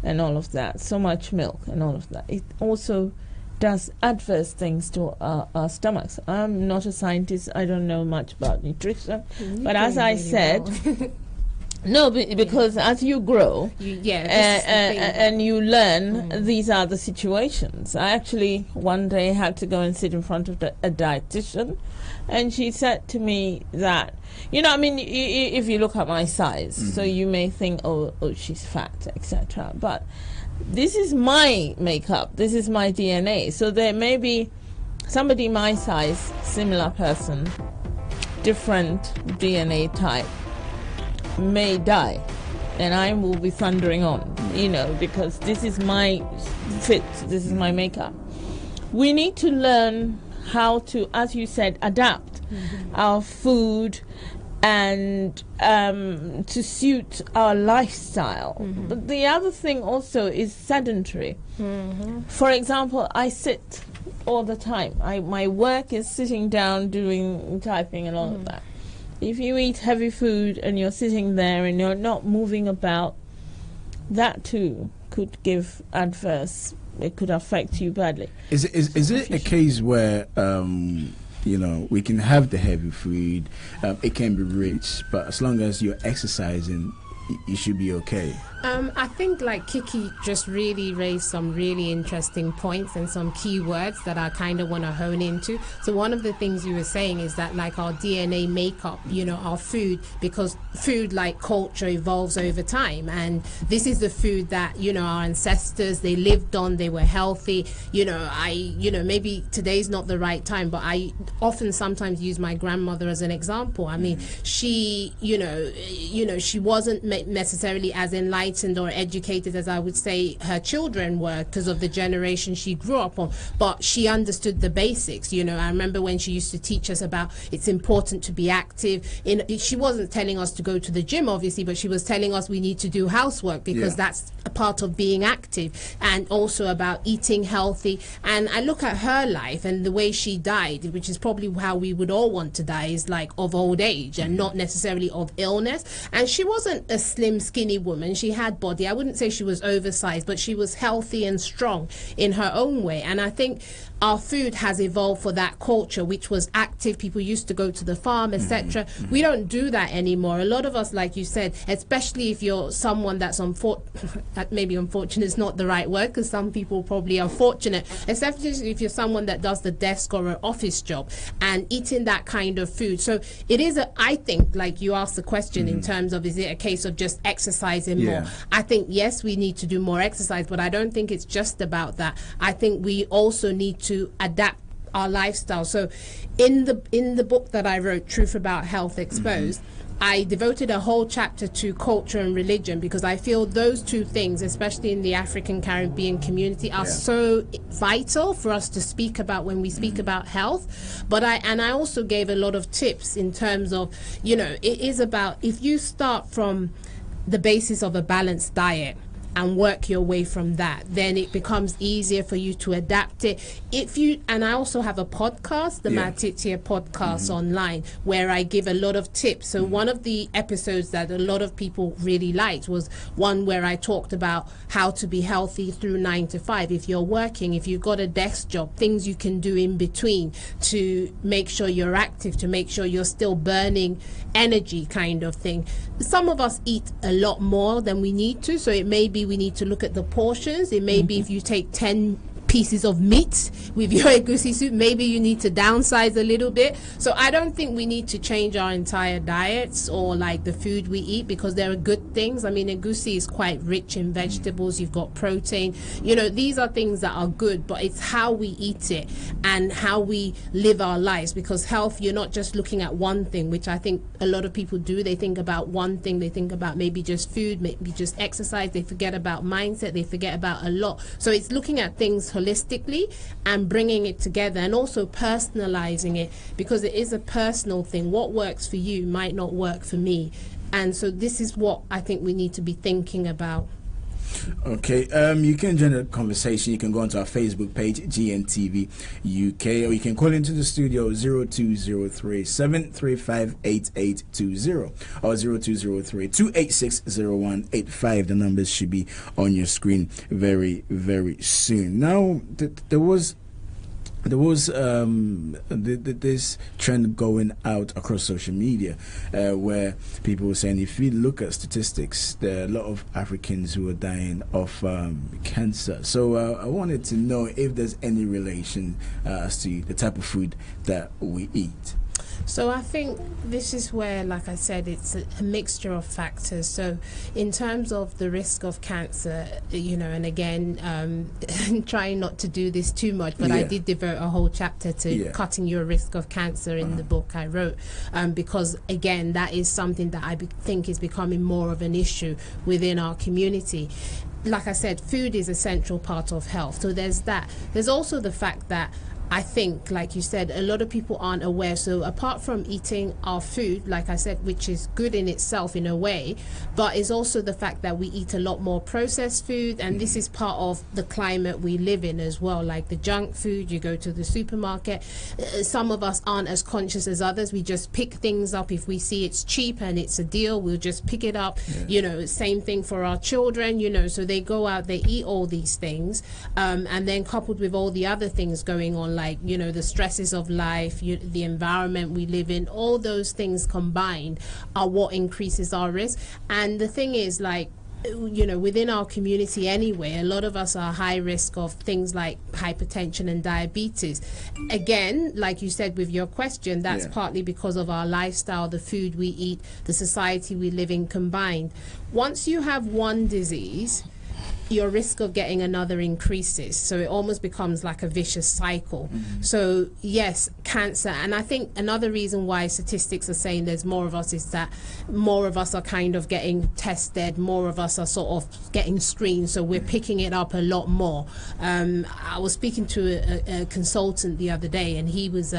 and all of that, so much milk and all of that, it also does adverse things to our stomachs. I'm not a scientist. I don't know much about nutrition. But as I said, no, because as you grow and you learn, these are the situations. I actually one day had to go and sit in front of a dietitian, and she said to me that, if you look at my size, so you may think, oh, she's fat, etc. But this is my makeup, this is my DNA. So there may be somebody my size, similar person, different DNA type, may die, and I will be thundering on, because this is my fit, this is my makeup. We need to learn how to, as you said, adapt our food and to suit our lifestyle. But the other thing also is sedentary. For example, I sit all the time. My work is sitting down doing typing and all of that. If you eat heavy food and you're sitting there and you're not moving about, that too could give adverse, it could affect you badly. Is it a case where we can have the heavy food, it can be rich, but as long as you're exercising, you should be okay? I think like Kiki just really raised some really interesting points and some key words that I kind of want to hone into. So one of the things you were saying is that like our DNA makeup, our food, because food like culture evolves over time, and this is the food that, our ancestors, they lived on, they were healthy. Maybe today's not the right time, but I often sometimes use my grandmother as an example. I mean, she, she wasn't necessarily as enlightened or educated as I would say her children were because of the generation she grew up on, but she understood the basics. I remember when she used to teach us about it's important to be active. She wasn't telling us to go to the gym obviously, but she was telling us we need to do housework because that's a part of being active, and also about eating healthy. And I look at her life and the way she died, which is probably how we would all want to die, is like of old age and not necessarily of illness. And she wasn't a slim skinny woman. She had body. I wouldn't say she was oversized, but she was healthy and strong in her own way. And I think our food has evolved for that culture, which was active. People used to go to the farm, etc. We don't do that anymore. A lot of us, like you said, especially if you're someone that's maybe unfortunate is not the right word, because some people probably are fortunate, especially if you're someone that does the desk or an office job and eating that kind of food. So it is I think, like you asked the question in terms of, is it a case of just exercising more? I think, yes, we need to do more exercise, but I don't think it's just about that. I think we also need to adapt our lifestyle. So in the book that I wrote, Truth About Health Exposed, I devoted a whole chapter to culture and religion, because I feel those two things, especially in the African Caribbean community, are so vital for us to speak about when we speak about health. But I also gave a lot of tips in terms of, it is about, if you start from the basis of a balanced diet and work your way from that, then it becomes easier for you to adapt it. And I also have a podcast, the Matitia podcast online, where I give a lot of tips. So one of the episodes that a lot of people really liked was one where I talked about how to be healthy through 9 to 5. If you're working, if you've got a desk job, things you can do in between to make sure you're active, to make sure you're still burning energy, kind of thing. Some of us eat a lot more than we need to, so it may be we need to look at the portions. It may be if you take 10 pieces of meat with your egusi soup, maybe you need to downsize a little bit. So I don't think we need to change our entire diets or like the food we eat, because there are good things. I mean, egusi is quite rich in vegetables. You've got protein. These are things that are good, but it's how we eat it and how we live our lives. Because health, you're not just looking at one thing, which I think a lot of people do. They think about one thing. They think about maybe just food, maybe just exercise. They forget about mindset. They forget about a lot. So it's looking at things holistically and bringing it together, and also personalizing it, because it is a personal thing. What works for you might not work for me, and so this is what I think we need to be thinking about. Okay, you can join the conversation. You can go onto our Facebook page, GNTV UK, or you can call into the studio 0203 735 8820 or 0203 286 0185. The numbers should be on your screen very, very soon. Now, there was this trend going out across social media where people were saying, if you look at statistics, there are a lot of Africans who are dying of cancer. So I wanted to know if there's any relation as to the type of food that we eat. So I think this is where, like I said, it's a mixture of factors. So in terms of the risk of cancer, and again, trying not to do this too much, but I did devote a whole chapter to cutting your risk of cancer in the book I wrote, because again, that is something that I think is becoming more of an issue within our community. Like I said, food is a central part of health. So there's that. There's also the fact that I think, like you said, a lot of people aren't aware. So apart from eating our food, like I said, which is good in itself in a way, but it's also the fact that we eat a lot more processed food, and this is part of the climate we live in as well. Like the junk food, you go to the supermarket, some of us aren't as conscious as others. We just pick things up. If we see it's cheap and it's a deal, we'll just pick it up. Same thing for our children, so they go out, they eat all these things, and then coupled with all the other things going on, like the stresses of life, the environment we live in, all those things combined are what increases our risk. And the thing is, like, within our community anyway, a lot of us are high risk of things like hypertension and diabetes. Again, like you said with your question, that's partly because of our lifestyle, the food we eat, the society we live in combined. Once you have one disease, your risk of getting another increases, so it almost becomes like a vicious cycle. So yes, cancer, and I think another reason why statistics are saying there's more of us is that more of us are kind of getting tested, more of us are sort of getting screened, so we're picking it up a lot more. I was speaking to a consultant the other day, and he was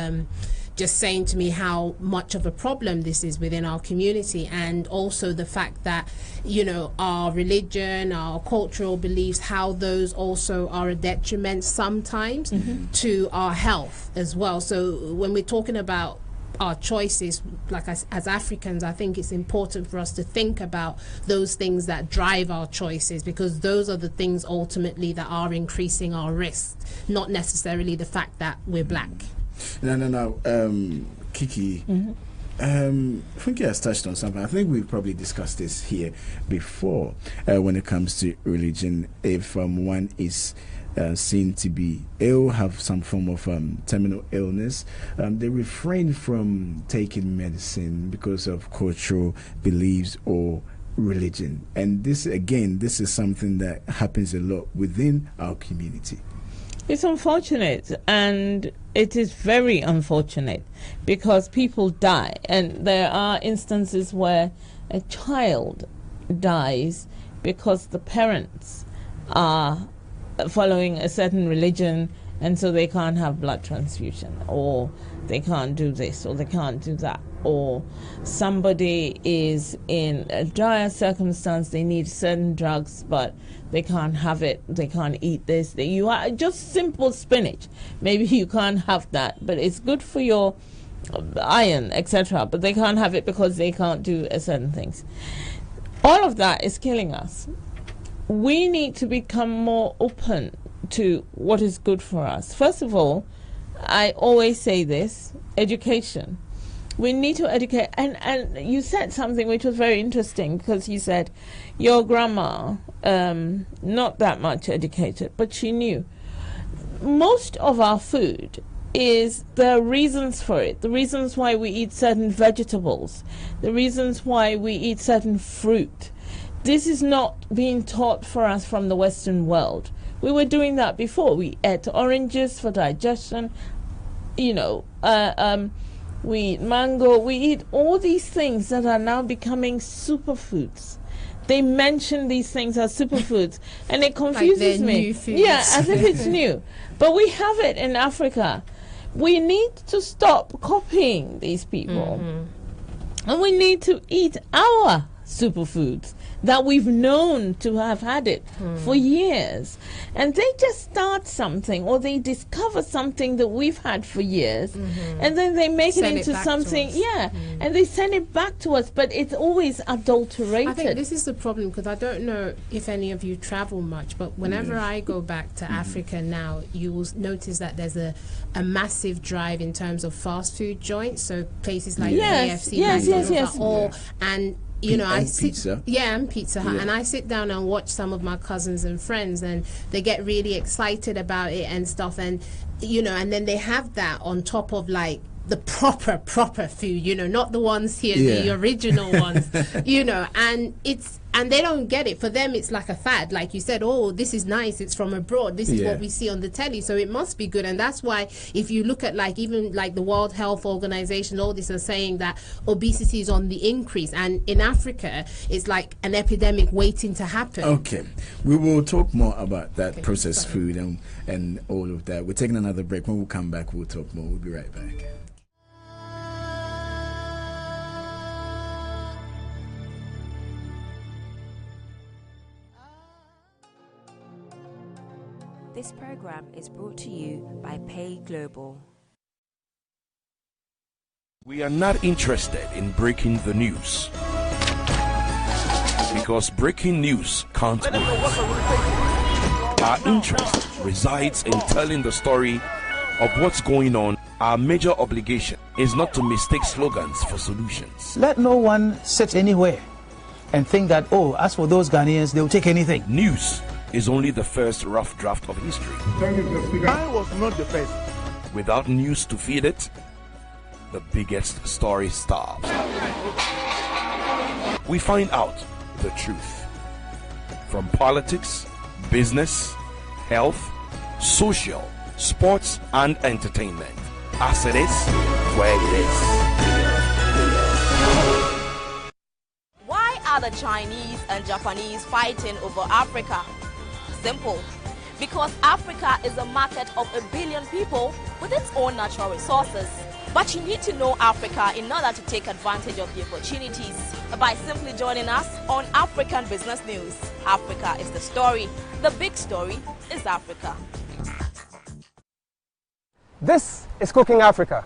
just saying to me how much of a problem this is within our community, and also the fact that our religion, our cultural beliefs, how those also are a detriment sometimes to our health as well. So when we're talking about our choices, like as Africans, I think it's important for us to think about those things that drive our choices, because those are the things ultimately that are increasing our risk, not necessarily the fact that we're black. No. Kiki, I think he has touched on something. I think we've probably discussed this here before when it comes to religion. If one is seen to be ill, have some form of terminal illness, they refrain from taking medicine because of cultural beliefs or religion. And this is something that happens a lot within our community. It's unfortunate, and it is very unfortunate, because people die, and there are instances where a child dies because the parents are following a certain religion, and so they can't have blood transfusion, or they can't do this, or they can't do that, or somebody is in a dire circumstance, they need certain drugs, but they can't have it, they can't eat this. You are just simple spinach. Maybe you can't have that, but it's good for your iron, etc. But they can't have it because they can't do certain things. All of that is killing us. We need to become more open to what is good for us. First of all, I always say this, education. We need to educate, and you said something which was very interesting, because you said your grandma, not that much educated, but she knew. Most of our food is the reasons for it, the reasons why we eat certain vegetables, the reasons why we eat certain fruit. This is not being taught for us from the Western world. We were doing that before. We ate oranges for digestion, we eat mango, we eat all these things that are now becoming superfoods. They mention these things as superfoods, and it confuses me. New foods. Yeah, as if it's new. But we have it in Africa. We need to stop copying these people. And we need to eat our superfoods that we've known to have had it for years. And they just start something, or they discover something that we've had for years, and then they make it into something, and they send it back to us, but it's always adulterated. I think this is the problem, because I don't know if any of you travel much, but whenever I go back to Africa now, you will notice that there's a massive drive in terms of fast food joints, so places like KFC, McDonald's, and I sit, pizza. And Pizza Hut, and I sit down and watch some of my cousins and friends, and they get really excited about it and stuff, and and then they have that on top of like the proper food, not the ones here, the original ones, and they don't get it. For them, it's like a fad, like you said. Oh, this is nice. It's from abroad. This is what we see on the telly, so it must be good. And that's why, if you look at even the World Health Organization, all this are saying that obesity is on the increase, and in Africa, it's like an epidemic waiting to happen. Okay, we will talk more about that processed food and all of that. We're taking another break. When we come back, we'll talk more. We'll be right back. This program is brought to you by Pay Global. We are not interested in breaking the news, because breaking news can't win. Our interest resides in telling the story of what's going on. Our major obligation is not to mistake slogans for solutions. Let no one sit anywhere and think that, as for those Ghanaians, they'll take anything. News is only the first rough draft of history. I was not the first. Without news to feed it, the biggest story starves. We find out the truth from politics, business, health, social, sports, and entertainment, as it is where it is. Why are the Chinese and Japanese fighting over Africa? Simple. Because Africa is a market of 1 billion people with its own natural resources. But you need to know Africa in order to take advantage of the opportunities by simply joining us on African Business News. Africa is the story. The big story is Africa. This is Cooking Africa.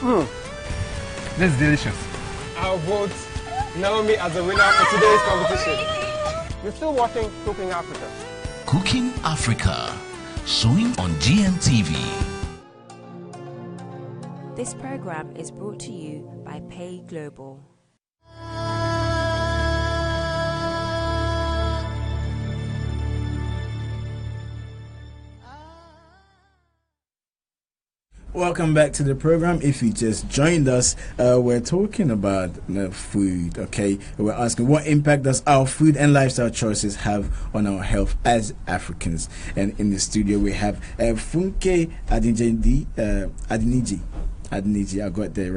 This is delicious. I'll vote Naomi as the winner for today's competition. You're still watching Cooking Africa. Cooking Africa, showing on GNTV. This program is brought to you by Pay Global. Welcome back to the program. If you just joined us, we're talking about food, okay? We're asking what impact does our food and lifestyle choices have on our health as Africans? And in the studio we have Funke Adiniji, I got it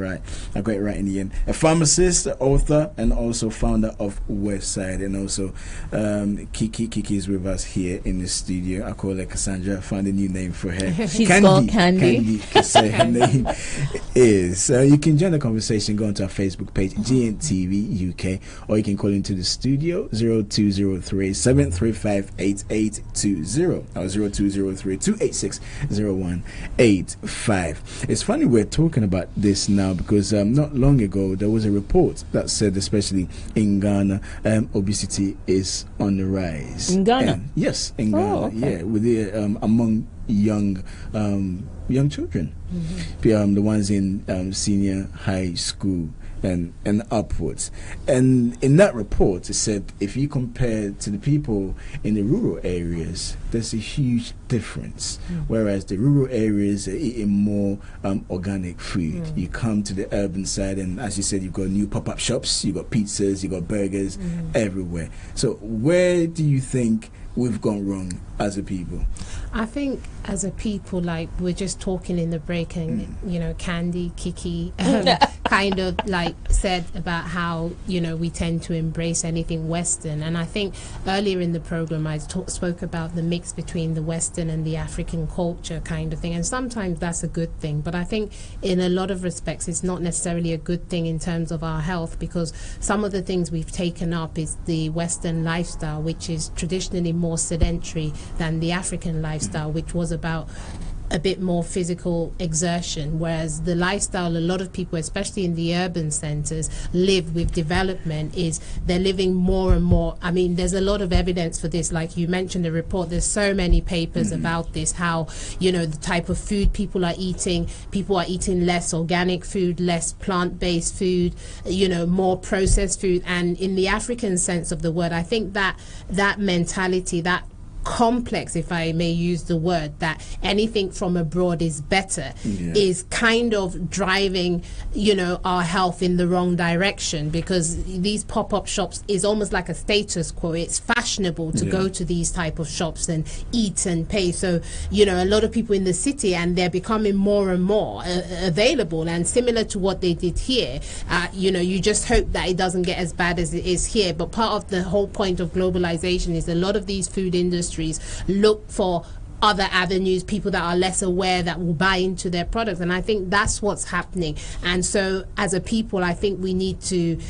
right in the end. A pharmacist, author, and also founder of Westside. And also Kiki is with us here in the studio. I call her Cassandra. I found a new name for her. She's called Candy. Her name is. You can join the conversation. Go onto our Facebook page, GNTV UK, or you can call into the studio 0203 735 8820 or 0203 286 0185. It's funny we're talking about this now because not long ago there was a report that said, especially in Ghana, obesity is on the rise. In Ghana? Yes, in Ghana. Okay. Yeah, with the among young children, the ones in senior high school and upwards. And in that report, it said if you compare to the people in the rural areas, there's a huge difference. Whereas the rural areas are eating more organic food. You come to the urban side, and as you said, you've got new pop-up shops, you've got pizzas, you've got burgers everywhere. So where do you think we've gone wrong as a people? I think as a people, like we're just talking in the break, and Candy, Kiki kind of like said about how we tend to embrace anything Western. And I think earlier in the program I spoke about the mix between the Western and the African culture kind of thing, and sometimes that's a good thing, but I think in a lot of respects it's not necessarily a good thing in terms of our health, because some of the things we've taken up is the Western lifestyle, which is traditionally more sedentary than the African lifestyle, which was about a bit more physical exertion, whereas the lifestyle a lot of people, especially in the urban centers, live with development is they're living more and more. I mean, there's a lot of evidence for this, like you mentioned the report, there's so many papers about this, how the type of food people are eating less organic food, less plant-based food, more processed food. And in the African sense of the word, I think that mentality, that complex, if I may use the word, that anything from abroad is better, is kind of driving our health in the wrong direction, because these pop-up shops is almost like a status quo. It's fashionable to go to these type of shops and eat and pay. So a lot of people in the city, and they're becoming more and more available, and similar to what they did here. You just hope that it doesn't get as bad as it is here, but part of the whole point of globalization is a lot of these food industries look for other avenues, people that are less aware that will buy into their products, and I think that's what's happening. And so as a people, I think we need to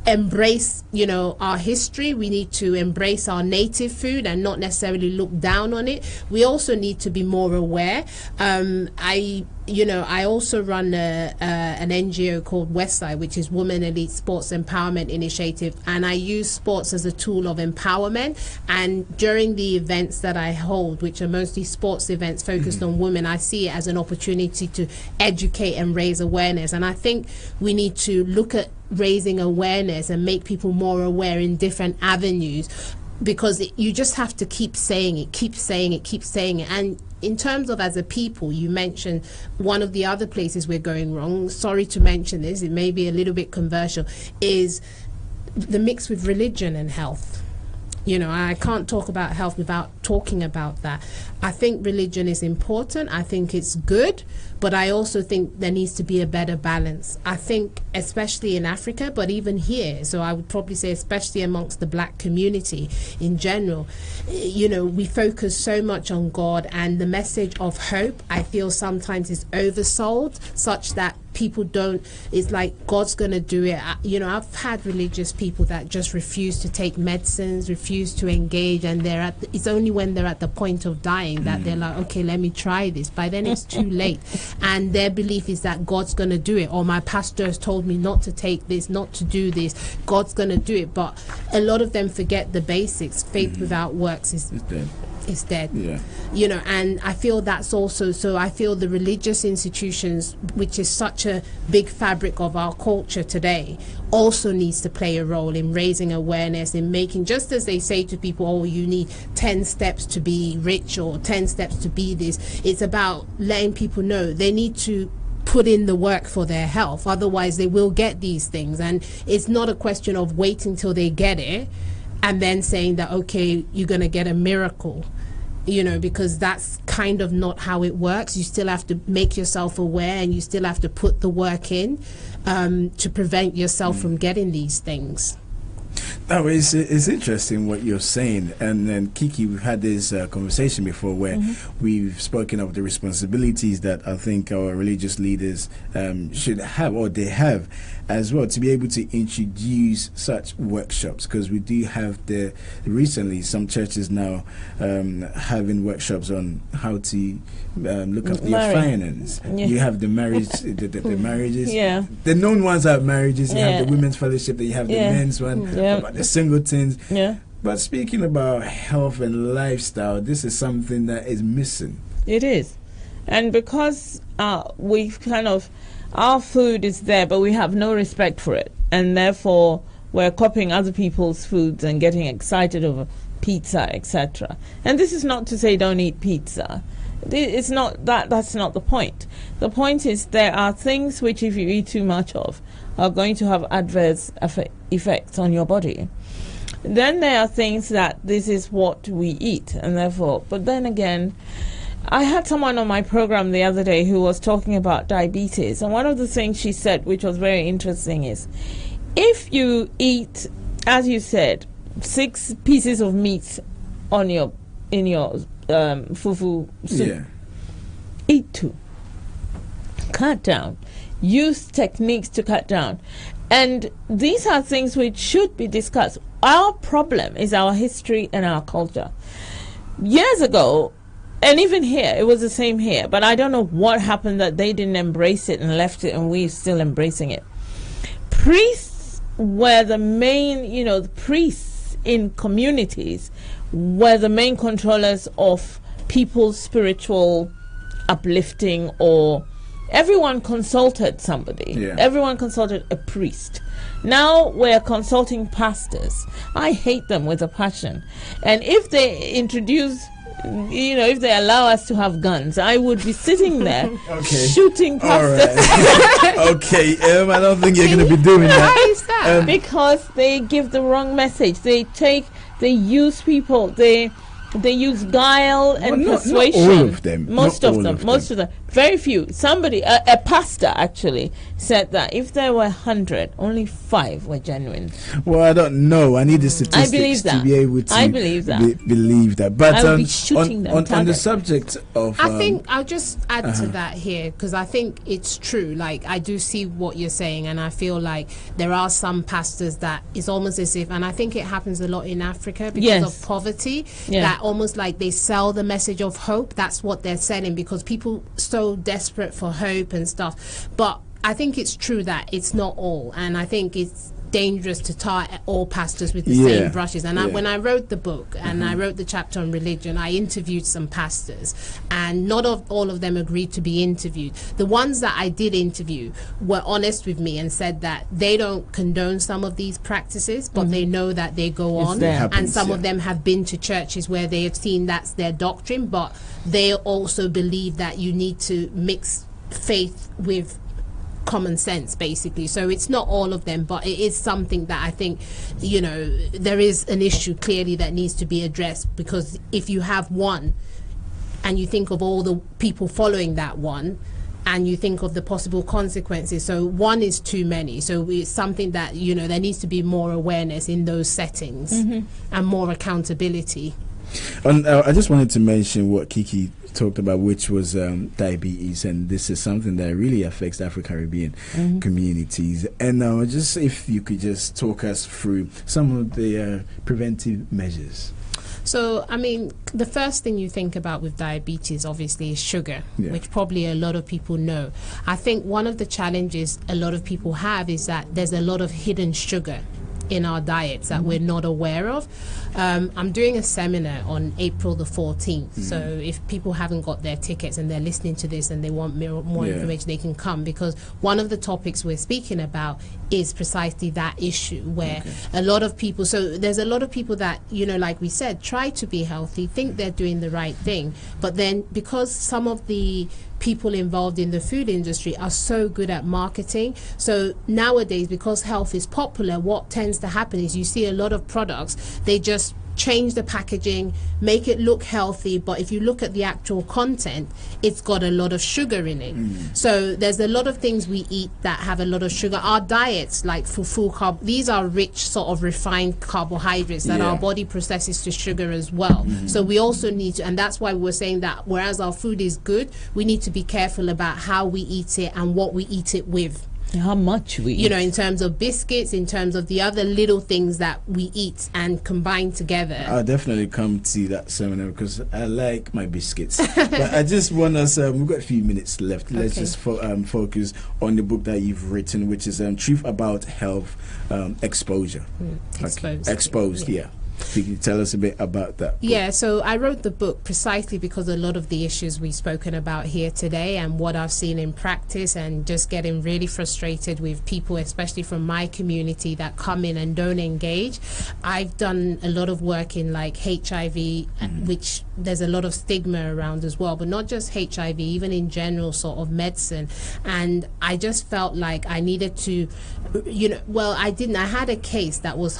embrace our history. We need to embrace our native food and not necessarily look down on it. We also need to be more aware. I also run an NGO called Westside, which is Women Elite Sports Empowerment Initiative, and I use sports as a tool of empowerment. And during the events that I hold, which are mostly sports events focused on women, I see it as an opportunity to educate and raise awareness. And I think we need to look at raising awareness and make people more aware in different avenues, because you just have to keep saying it. And in terms of as a people, you mentioned one of the other places we're going wrong, sorry to mention this, it may be a little bit controversial, is the mix with religion and health. I can't talk about health without talking about that. I think religion is important. I think it's good, but I also think there needs to be a better balance. I think especially in Africa, but even here, so I would probably say especially amongst the black community in general, we focus so much on God, and the message of hope, I feel sometimes is oversold, such that people don't, it's like God's gonna do it. You know, I've had religious people that just refuse to take medicines, refuse to engage, and it's only when they're at the point of dying that they're like, okay, let me try this. By then it's too late, and their belief is that God's gonna do it, or my pastor has told me not to take this, not to do this, God's gonna do it. But a lot of them forget the basics. Faith without works is dead. Is dead. Yeah. You know, and I feel that's also, so I feel the religious institutions, which is such a big fabric of our culture today, also needs to play a role in raising awareness, in making, just as they say to people, oh, you need 10 steps to be rich or 10 steps to be this. It's about letting people know they need to put in the work for their health, otherwise they will get these things. And it's not a question of waiting till they get it and then saying that, okay, you're going to get a miracle, you know, because that's kind of not how it works. You still have to make yourself aware, and you still have to put the work in to prevent yourself from getting these things. No, it's interesting what you're saying. And then, Kiki, we've had this conversation before where we've spoken of the responsibilities that I think our religious leaders should have, or they have as well, to be able to introduce such workshops, because we do have recently some churches now having workshops on how to look after your finance. You have the marriage, the marriages. Yeah. The known ones have marriages. You have the women's fellowship. Then you have the men's one. About the singletons. Yeah. But speaking about health and lifestyle, this is something that is missing. It is, and because we've kind of, our food is there, but we have no respect for it, and therefore we're copying other people's foods and getting excited over pizza, etc. And this is not to say don't eat pizza. It's not that. That's not the point. The point is there are things which, if you eat too much of, are going to have adverse effects on your body. Then there are things that this is what we eat, and therefore, but then again, I had someone on my program the other day who was talking about diabetes, and one of the things she said, which was very interesting, is if you eat, as you said, 6 pieces of meat in your fufu soup, eat 2. Cut down. Use techniques to cut down. And these are things which should be discussed. Our problem is our history and our culture. Years ago, and even here, it was the same here, but I don't know what happened that they didn't embrace it and left it, and we're still embracing it. Priests were the main, the priests in communities were the main controllers of people's spiritual uplifting, or everyone consulted somebody. Yeah. Everyone consulted a priest. Now we're consulting pastors. I hate them with a passion. And if they introduce, if they allow us to have guns, I would be sitting there shooting pastors. Right. Okay, I don't think you're going to be doing that. Why is that? Because they give the wrong message. They use people. They use guile and persuasion. Not all of them. Most of them. Very few. Somebody, a pastor actually, said that if there were 100, only 5 were genuine. Well, I don't know. I need the statistics to be able to believe that. But I will be shooting them on the subject of... I think I'll just add to that here, because I think it's true. Like, I do see what you're saying, and I feel like there are some pastors that it's almost as if, and I think it happens a lot in Africa because of poverty, that almost like they sell the message of hope. That's what they're selling, because people so desperate for hope and stuff. But I think it's true that it's not all, and I think it's dangerous to tar all pastors with the same brushes. And when I wrote the book and I wrote the chapter on religion, I interviewed some pastors, and not all of them agreed to be interviewed. The ones that I did interview were honest with me and said that they don't condone some of these practices, but they know that they go on, and some of them have been to churches where they have seen that's their doctrine, but they also believe that you need to mix faith with common sense, basically. So it's not all of them, but it is something that I think, there is an issue clearly that needs to be addressed, because if you have one and you think of all the people following that one, and you think of the possible consequences, so one is too many. So it's something that, there needs to be more awareness in those settings and more accountability. I just wanted to mention what Kiki talked about, which was diabetes, and this is something that really affects the Afro Caribbean communities. And just if you could just talk us through some of the preventive measures. So, I mean, the first thing you think about with diabetes, obviously, is sugar, which probably a lot of people know. I think one of the challenges a lot of people have is that there's a lot of hidden sugar in our diets that we're not aware of. I'm doing a seminar on April the 14th, so if people haven't got their tickets and they're listening to this and they want more information, they can come, because one of the topics we're speaking about is precisely that issue, where a lot of people, so there's a lot of people that, you know, like we said, try to be healthy, think they're doing the right thing, but then because some of the people involved in the food industry are so good at marketing, so nowadays, because health is popular, what tends to happen is you see a lot of products, they just change the packaging, make it look healthy, but if you look at the actual content, it's got a lot of sugar in it. So there's a lot of things we eat that have a lot of sugar. Our diets, like for full carb, these are rich sort of refined carbohydrates that our body processes to sugar as well. So we also need to, and that's why we're saying that whereas our food is good, we need to be careful about how we eat it and what we eat it with. How much we eat. You know, in terms of biscuits, in terms of the other little things that we eat and combine together. I'll definitely come to that seminar because I like my biscuits. But I just want us, we've got a few minutes left. Let's just focus on the book that you've written, which is Truth About Health Exposure. Exposed, yeah. Can you tell us a bit about that book? Yeah, so I wrote the book precisely because a lot of the issues we've spoken about here today and what I've seen in practice, and just getting really frustrated with people, especially from my community, that come in and don't engage. I've done a lot of work in like HIV, which there's a lot of stigma around as well, but not just HIV, even in general sort of medicine. And I just felt like I needed to, you know, well, I had a case that was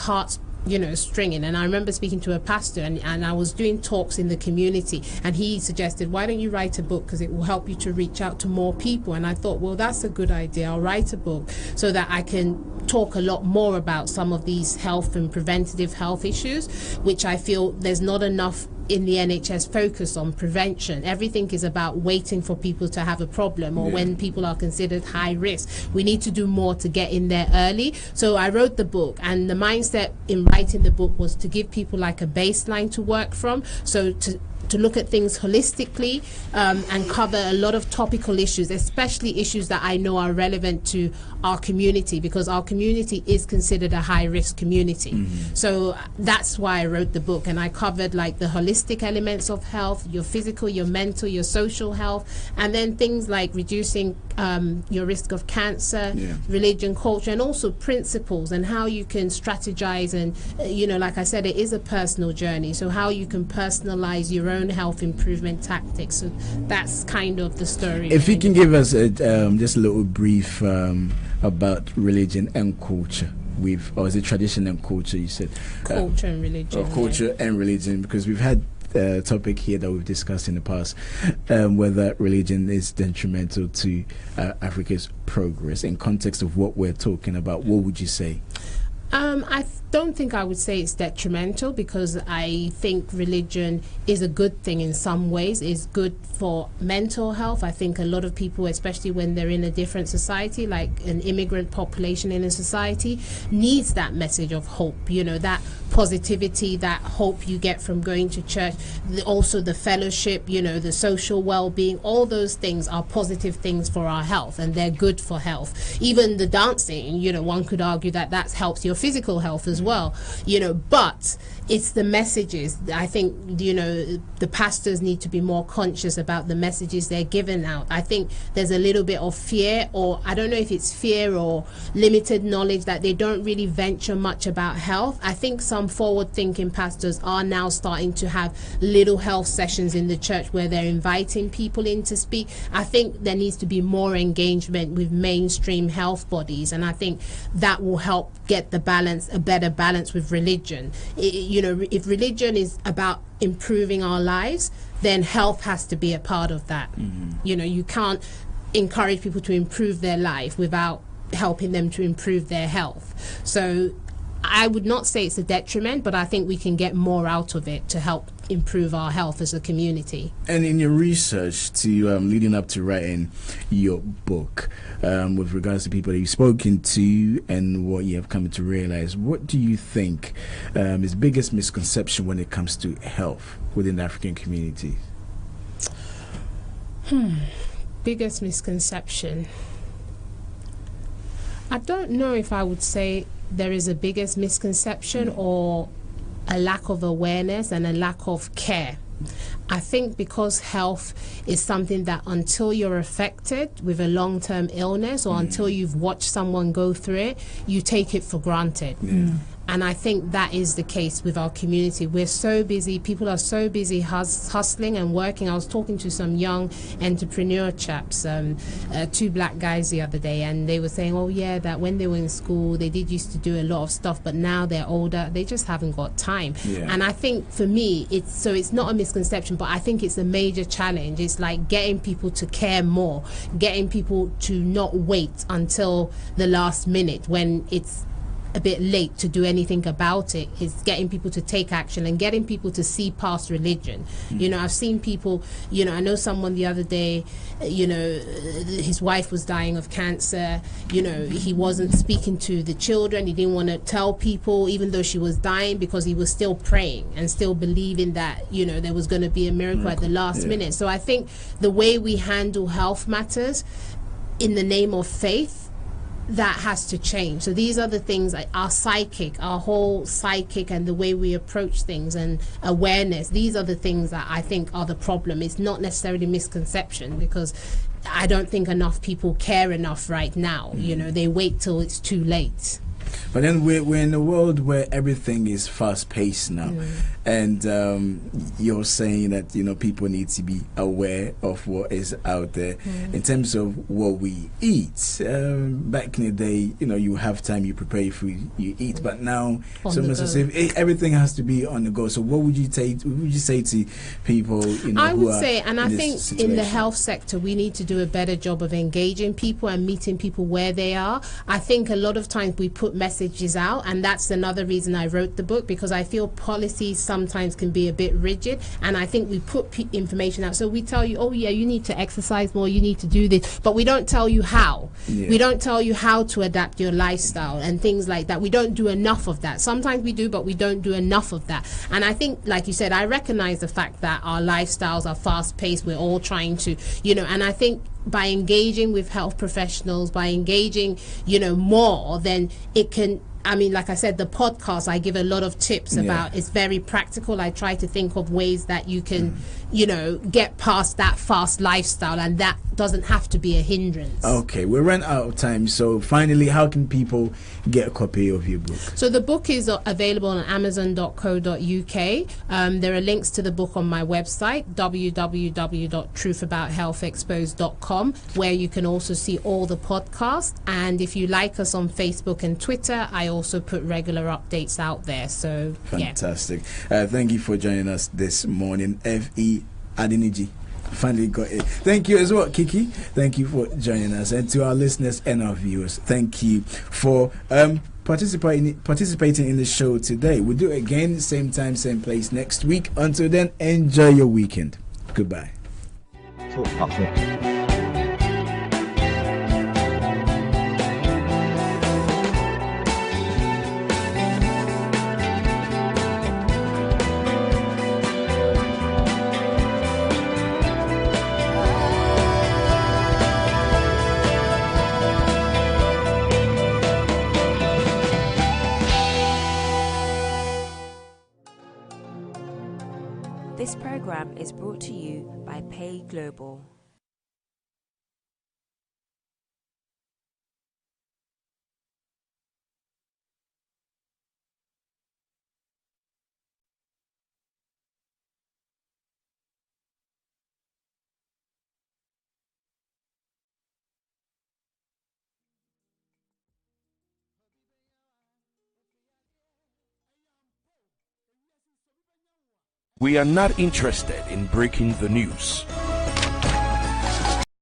stringing, and I remember speaking to a pastor, and I was doing talks in the community, and he suggested, why don't you write a book, because it will help you to reach out to more people. And I thought, well, that's a good idea. I'll write a book so that I can talk a lot more about some of these health and preventative health issues, which I feel there's not enough in the NHS focus on prevention. Everything is about waiting for people to have a problem, or when people are considered high risk. We need to do more to get in there early. So I wrote the book, and the mindset in writing the book was to give people like a baseline to work from, so to look at things holistically and cover a lot of topical issues, especially issues that I know are relevant to our community, because our community is considered a high-risk community. So that's why I wrote the book, and I covered like the holistic elements of health, your physical, your mental, your social health, and then things like reducing your risk of cancer, religion, culture, and also principles and how you can strategize. And like I said, it is a personal journey, so how you can personalize your own health improvement tactics. So that's kind of the story. If you can give us just a little brief about religion and culture, or is it tradition and culture, you said? Culture and religion. Or culture and religion, because we've had a topic here that we've discussed in the past, whether religion is detrimental to Africa's progress. In context of what we're talking about, what would you say? I don't think I would say it's detrimental, because I think religion is a good thing in some ways. It's good for mental health. I think a lot of people, especially when they're in a different society, like an immigrant population in a society, needs that message of hope, that positivity, that hope you get from going to church, also the fellowship, the social well-being. All those things are positive things for our health, and they're good for health. Even the dancing, one could argue that helps your physical health as well, but it's the messages. I think, the pastors need to be more conscious about the messages they're giving out. I think there's a little bit of fear, or I don't know if it's fear or limited knowledge, that they don't really venture much about health. I think some forward-thinking pastors are now starting to have little health sessions in the church where they're inviting people in to speak. I think there needs to be more engagement with mainstream health bodies, and I think that will help get a better balance with religion. If religion is about improving our lives, then health has to be a part of that. You can't encourage people to improve their life without helping them to improve their health. So I would not say it's a detriment, but I think we can get more out of it to help improve our health as a community. And in your research to leading up to writing your book, with regards to people that you've spoken to and what you have come to realize, what do you think is the biggest misconception when it comes to health within the African community? Biggest misconception. I don't know if I would say there is a biggest misconception or a lack of awareness and a lack of care. I think because health is something that until you're affected with a long-term illness or until you've watched someone go through it, you take it for granted. And I think that is the case with our community. We're so busy, people are so busy hustling and working. I was talking to some young entrepreneur chaps, 2 black guys the other day, and they were saying, oh yeah, that when they were in school, they did used to do a lot of stuff, but now they're older, they just haven't got time. And I think for me, it's not a misconception, but I think it's a major challenge. It's like getting people to care more, getting people to not wait until the last minute when it's a bit late to do anything about it. Is getting people to take action and getting people to see past religion. You know, I've seen people, you know, I know someone the other day, you know, his wife was dying of cancer, you know, he wasn't speaking to the children, he didn't want to tell people even though she was dying, because he was still praying and still believing that, you know, there was going to be a miracle at the last minute. So I think the way we handle health matters in the name of faith, that has to change. So these are the things, like our whole psychic and the way we approach things and awareness, these are the things that I think are the problem. It's not necessarily misconception, because I don't think enough people care enough right now. You know, they wait till it's too late. But then we're in a world where everything is fast-paced now, and you're saying that, you know, people need to be aware of what is out there in terms of what we eat. Back in the day, you know, you have time, you prepare your food, you eat, but now everything has to be on the go. So what would you say to people, you know, I would say, and I think in the health sector, we need to do a better job of engaging people and meeting people where they are. I think a lot of times we put messages out, and that's another reason I wrote the book, because I feel policies sometimes can be a bit rigid, and I think we put information out. So we tell you, oh yeah, you need to exercise more, you need to do this, but we don't tell you how. We don't tell you how to adapt your lifestyle and things like that. We don't do enough of that. Sometimes we do, but we don't do enough of that. And I think, like you said, I recognize the fact that our lifestyles are fast-paced. We're all trying to, you know, and I think by engaging with health professionals, by engaging, you know, more, then it can, I mean, like I said, the podcast, I give a lot of tips about, it's very practical. I try to think of ways that you can, you know, get past that fast lifestyle, and that doesn't have to be a hindrance. Okay, we ran out of time. So finally, how can people get a copy of your book? So the book is available on amazon.co.uk. There are links to the book on my website, www.truthabout.healthexposed.com, where you can also see all the podcasts. And if you like us on Facebook and Twitter, I also put regular updates out there. So fantastic. Thank you for joining us this morning. F.E. Adeniji. Finally got it. Thank you as well, Kiki. Thank you for joining us, and to our listeners and our viewers, thank you for participating in the show today. We'll do it again, same time, same place next week. Until then, enjoy your weekend. Goodbye. This program is brought to you by Pay Global. We are not interested in breaking the news.